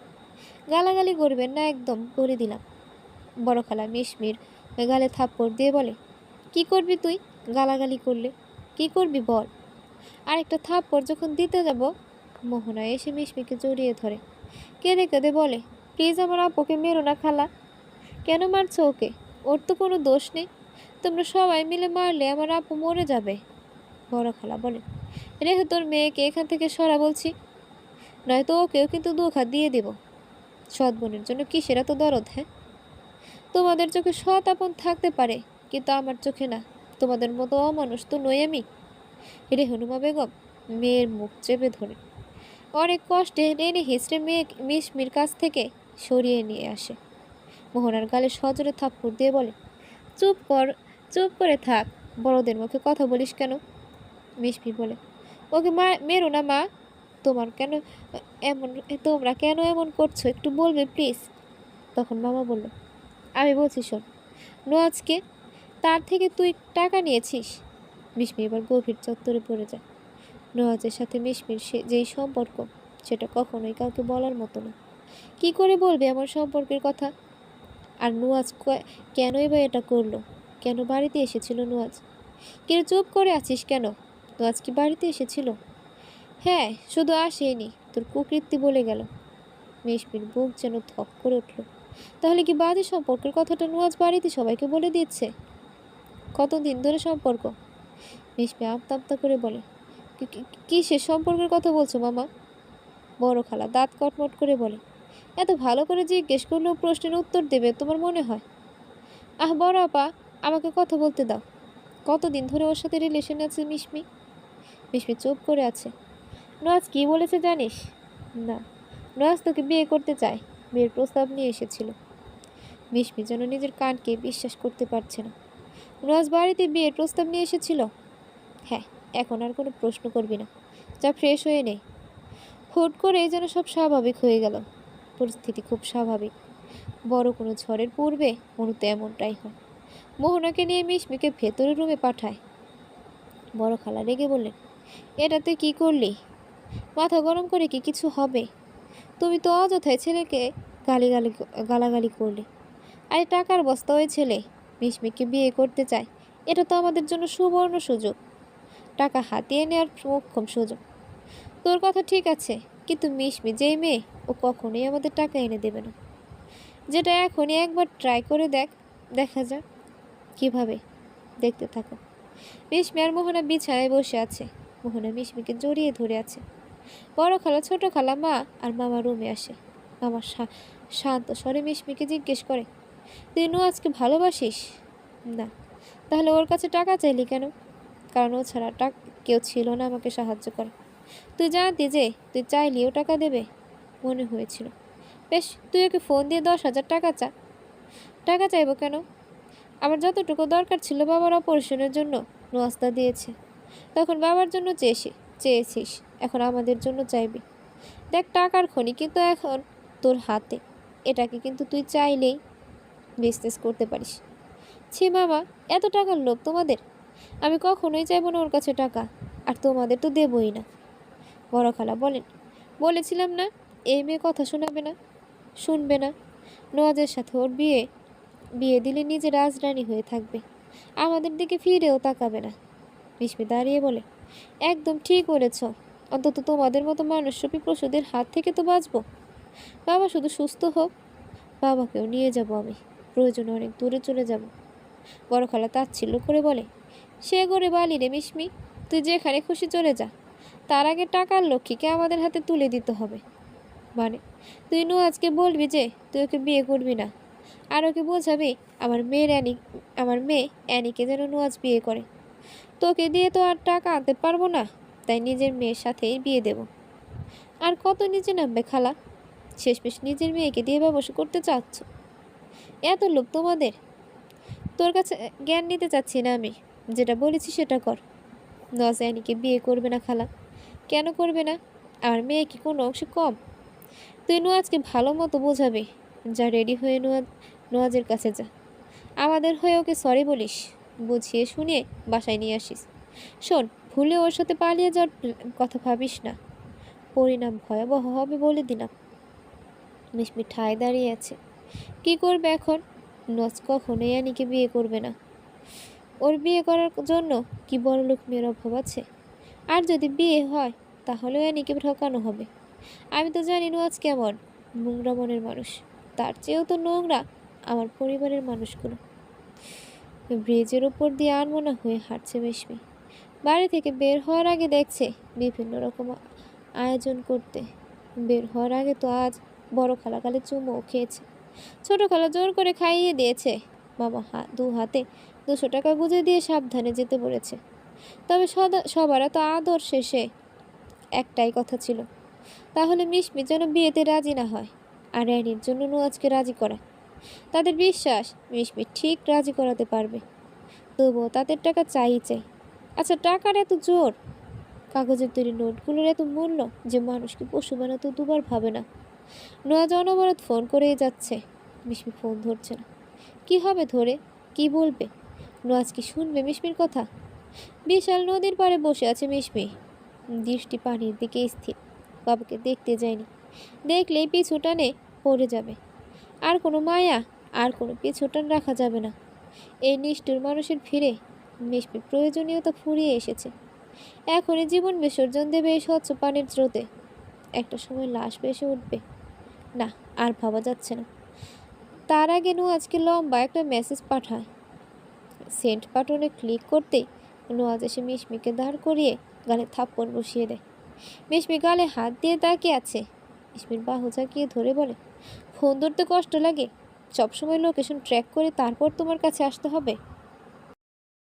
B: গালাগালি করবেন না একদম, বলে দিলাম। বড় খালা মিশমির গালে থাপ্পড় দিয়ে বলে, কি করবি তুই গালাগালি করলে? কি করবি বল? আরেকটা থাপ্পড় যখন দিতে যাব, মোহনা এসে মিশমিকে জড়িয়ে ধরে কেঁদে কেঁদে বলে, প্লিজ আমার আপুকে মেরো না খালা। কেন মারছো ওকে? ওর তো কোনো দোষ নেই। তোমরা সবাই মিলে মারলে আমার আপু মরে যাবে। বড় খালা বলে, রেখে তোর মেয়েকে এখান থেকে সরা বলছি, নয়তো ওকেও কিন্তু দুঘাত দিয়ে দেব। সৎ বোনের জন্য কিসের এত দরদ? হ্যাঁ, তোমাদের চোখে সৎ আপন থাকতে পারে, কিন্তু আমার চোখে না। তোমাদের মতো অমানুষ তো নই আমি। রেহনুমা বেগম মেয়ের মুখ চেপে ধরে অনেক কষ্টে টেনে হিঁচড়ে মেয়ে মিশমির কাছ থেকে সরিয়ে নিয়ে আসে। মোহনার গালে সজোরে থাপ্পড় দিয়ে বলে, চুপ কর, চুপ করে থাক। বড়দের মুখে কথা বলিস কেন? মিশমি বলে, ওকে মেরো না মা। তোমার কেন এমন তোমরা কেন এমন করছো একটু বলবে প্লিজ? তখন মামা বলল, আমি বলছি শোন, নোয়াজকে তার থেকে তুই টাকা নিয়েছিস। মিশমি এবার গভীর চত্বরে পড়ে যায়। নোয়াজের সাথে মিশমির যেই সম্পর্ক, সেটা কখনোই কাউকে বলার মতো না। কি করে বলবে এমন সম্পর্কের কথা? আর নোয়াজ কেনই বা এটা করলো? কেন বাড়িতে এসেছিল নোয়াজ? কেউ চুপ করে আছিস কেন? নোয়াজ কি বাড়িতে এসেছিল? হ্যাঁ, শুধু আসেনি, তোর কুকীর্তি বলে গেল। মিশমির বুক যেন ধক করে উঠল। তাহলে কি বাজে সম্পর্কের কথাটা নোয়াজ বাড়িতে সবাইকে বলে দিচ্ছে? কতদিন ধরে সম্পর্ক? মিশমি আমতা আমতা করে বলে, কিসের সম্পর্কের কথা বলছো মামা? বড় খালা দাঁত কটমট করে বলে, এত ভালো করে জিজ্ঞেস করলেও প্রশ্নের উত্তর দেবে তোমার মনে হয়? আহ বড় আপা, আমাকে কথা বলতে দাও। কতদিন ধরে ওর সাথে রিলেশন আছে মিশমি? মিশমি চুপ করে আছে। নোয়াজ কি বলেছে জানিস? না, নোয়াজ তোকে বিয়ে করতে চায়, বিয়ের প্রস্তাব নিয়ে এসেছিল। মিশমি যেন নিজের কানকে বিশ্বাস করতে পারছে না। নোয়াজ বাড়িতে বিয়ের প্রস্তাব নিয়ে এসেছিল? হ্যাঁ, এখন আর কোনো প্রশ্ন করবি না, যা ফ্রেশ হয়ে নে। হুট করে যেন সব স্বাভাবিক হয়ে গেল। পরিস্থিতি খুব স্বাভাবিক। বড় কোনো ঝড়ের পূর্বে মূলত এমনটাই হয়। মোহনাকে নিয়ে মিশমিকে ভেতরের রুমে পাঠায়। বড় খালা রেগে বললেন, এটা তুই কী করলি? মাথা গরম করে কি কিছু হবে? তুমি তো অযথায় ছেলেকে গালাগালি করলে। আরে টাকার বস্তা ওই ছেলে মিশমিকে বিয়ে করতে চায়, এটা তো আমাদের জন্য সুবর্ণ সুযোগ, টাকা হাতিয়ে নেওয়ার মোক্ষম সুযোগ। তোর কথা ঠিক আছে, কিন্তু মিশমি যেই মেয়ে, ও কখনোই আমাদের টাকা এনে দেবে না। যেটা এখনই একবার ট্রাই করে দেখা যাক। কিভাবে? দেখতে থাকো। মিশমি আর মোহনা বিছানায় বসে আছে। মোহনা মিশমিকে জড়িয়ে ধরে আছে। বড় খালা, ছোট খালা, মা আর মামা রুমে আসে। মামা শান্ত স্বরে মিশমিকে জিজ্ঞেস করে, তুই নুয়াজকে ভালোবাসিস? না। তাহলে ওর কাছে টাকা চাইলি কেন? কারণ ও ছাড়া কেউ ছিল না আমাকে সাহায্য করে। তুই জানতি যে তুই চাইলেও টাকা দেবে? মনে হয়েছিল। বেশ, তুই ওকে ফোন দিয়ে 10,000 টাকা চা। টাকা চাইবো কেন? আমার যতটুকু দরকার ছিল বাবার অপারেশনের জন্য নোয়াস্তা দিয়েছে। তখন বাবার জন্য চেয়েছিস, এখন আমাদের জন্য চাইবি। দেখ, টাকার খনি কিন্তু এখন তোর হাতে। এটাকে কিন্তু তুই চাইলেই বিজনেস করতে পারিস। ছি মামা, এত টাকার লোভ তোমাদের? আমি কখনোই চাইবো না ওর কাছে টাকা, আর তোমাদের তো দেবই না। বড় খালা বলেন, বলেছিলাম না এই মেয়ে কথা শোনাবে না, শুনবে না। নোয়াজের সাথে ওর বিয়ে দিলে নিজে রাজরানী হয়ে থাকবে, আমাদের দিকে ফিরেও তাকাবে না। মিশমি দাঁড়িয়ে বলে, একদম ঠিক বলেছ। অন্তত তোমাদের মতো মানুষরূপী পশুদের হাত থেকে তো বাঁচবো। বাবা শুধু সুস্থ হোক, বাবাকেও নিয়ে যাব আমি, প্রয়োজনে অনেক দূরে চলে যাব। বড় খালা তাচ্ছিল্য করে বলে, সে করে বালি রে মিশমি, তুই যেখানে খুশি চলে যা, তার আগে টাকার লক্ষ্মীকে আমাদের হাতে তুলে দিতে হবে। মানে তুই আজকে বলবি যে তুই ওকে বিয়ে করবি না, আর ওকে বোঝাবি আমার মেয়ে অ্যানিকে যেন নুয়াজ বিয়ে করে। তোকে দিয়ে তো আর টাকা আনতে পারবো না, তাই নিজের মেয়ের সাথেই বিয়ে দেব। আর কত নিচে নামবে খালা? শেষমেশ নিজের মেয়েকে দিয়ে ব্যবসা করতে চাচ্ছ? এত লোভ তোমাদের? তোর কাছে জ্ঞান নিতে চাচ্ছি না আমি, যেটা বলেছি সেটা কর। নুয়াজ অ্যানিকে বিয়ে করবে না খালা। কেন করবে না? আমার মেয়ে কি কোনো অংশে কম? তুই নুয়াজকে ভালো মতো বোঝাবি। যা, রেডি হয়ে নুয়াজের কাছে যা, আমাদের হয়ে ওকে সরি বলিস, বুঝিয়ে শুনিয়ে বাসায় নিয়ে আসিস। শোন, ভুলে ওর সাথে পালিয়ে যাওয়ার কথা ভাবিস না, পরিণাম ভয়াবহ হবে বলে দিলাম। মিশমি ঠায় দাঁড়িয়ে আছে। কি করবে এখন? নুয়াজ কখনোই অ্যানিকে বিয়ে করবে না। ওর বিয়ে করার জন্য কি বড়লোক মেয়ের অভাব আছে? আর যদি বিয়ে হয় তাহলেও অ্যানিকে ঠকানো হবে। আমি তো জানি নুয়াজ কেমন নোংরা মনের মানুষ, তার চেয়েও তো নোংরা আমার পরিবারের মানুষগুলো। ব্রিজের উপর দিয়ে আনমনা হয়ে হাঁটছে মিশমি। বাড়ি থেকে বের হওয়ার আগে দেখছে বিভিন্ন রকম আয়োজন করতে। বের হওয়ার আগে তো আজ বড় খালা কালে চুমুও খেয়েছে, ছোট খালা জোর করে খাইয়ে দিয়েছে, মামা দু হাতে 200 টাকা গুঁজে দিয়ে সাবধানে যেতে বলেছে। তবে সবার তো আদর শেষে একটাই কথা ছিল, তাহলে মিশমি যেন বিয়েতে রাজি না হয়, আর অ্যানির জন্য নুয়াজকে রাজি করায়। তাদের বিশ্বাস মিশমি ঠিক রাজি করাতে পারবে, তবুও তাদের টাকা চাই। আচ্ছা, টাকার এত জোর, কাগজের তৈরি নোটগুলোর এত মূল্য যে মানুষকে পশু বানাতে দুবার ভাবে না। নুয়াজ অনবরত ফোন করেই যাচ্ছে, মিশমি ফোন ধরছে না। কি হবে ধরে? কি বলবে? নুয়াজ কি শুনবে মিশমির কথা? বিশাল নদীর পাড়ে বসে আছে মিশমি, দৃষ্টি পানির দিকে স্থির। বাবাকে দেখতে যায়নি, দেখলেই পিছু টানে পড়ে যাবে। আর কোনো মায়া, আর কোনো পিছু টান রাখা যাবে না। এই নিষ্ঠুর মানুষের ভিড়ে মিশমি প্রয়োজনীয়তা ফুরিয়ে এসেছে। এখনই জীবন বিসর্জন দেবে এই স্বচ্ছ পানির স্রোতে। একটা সময় লাশ ভেসে উঠবে। না, আর ভাবা যাচ্ছে না। তার আগে নুয়াজকে লম্বা একটা মেসেজ পাঠায়। সেন্ড বাটনে ক্লিক করতেই নুয়াজ এসে মিশমিকে দাঁড় করিয়ে গালে থাপ্পড় বসিয়ে দেয়। মিশমি গালে হাত দিয়ে তাকিয়ে আছে। মিশমির বাহু ঝাঁকিয়ে ধরে বলে, ফোন ধরতে কষ্ট লাগে? সবসময় লোকেশন ট্র্যাক করে তারপর তোমার কাছে আসতে হবে?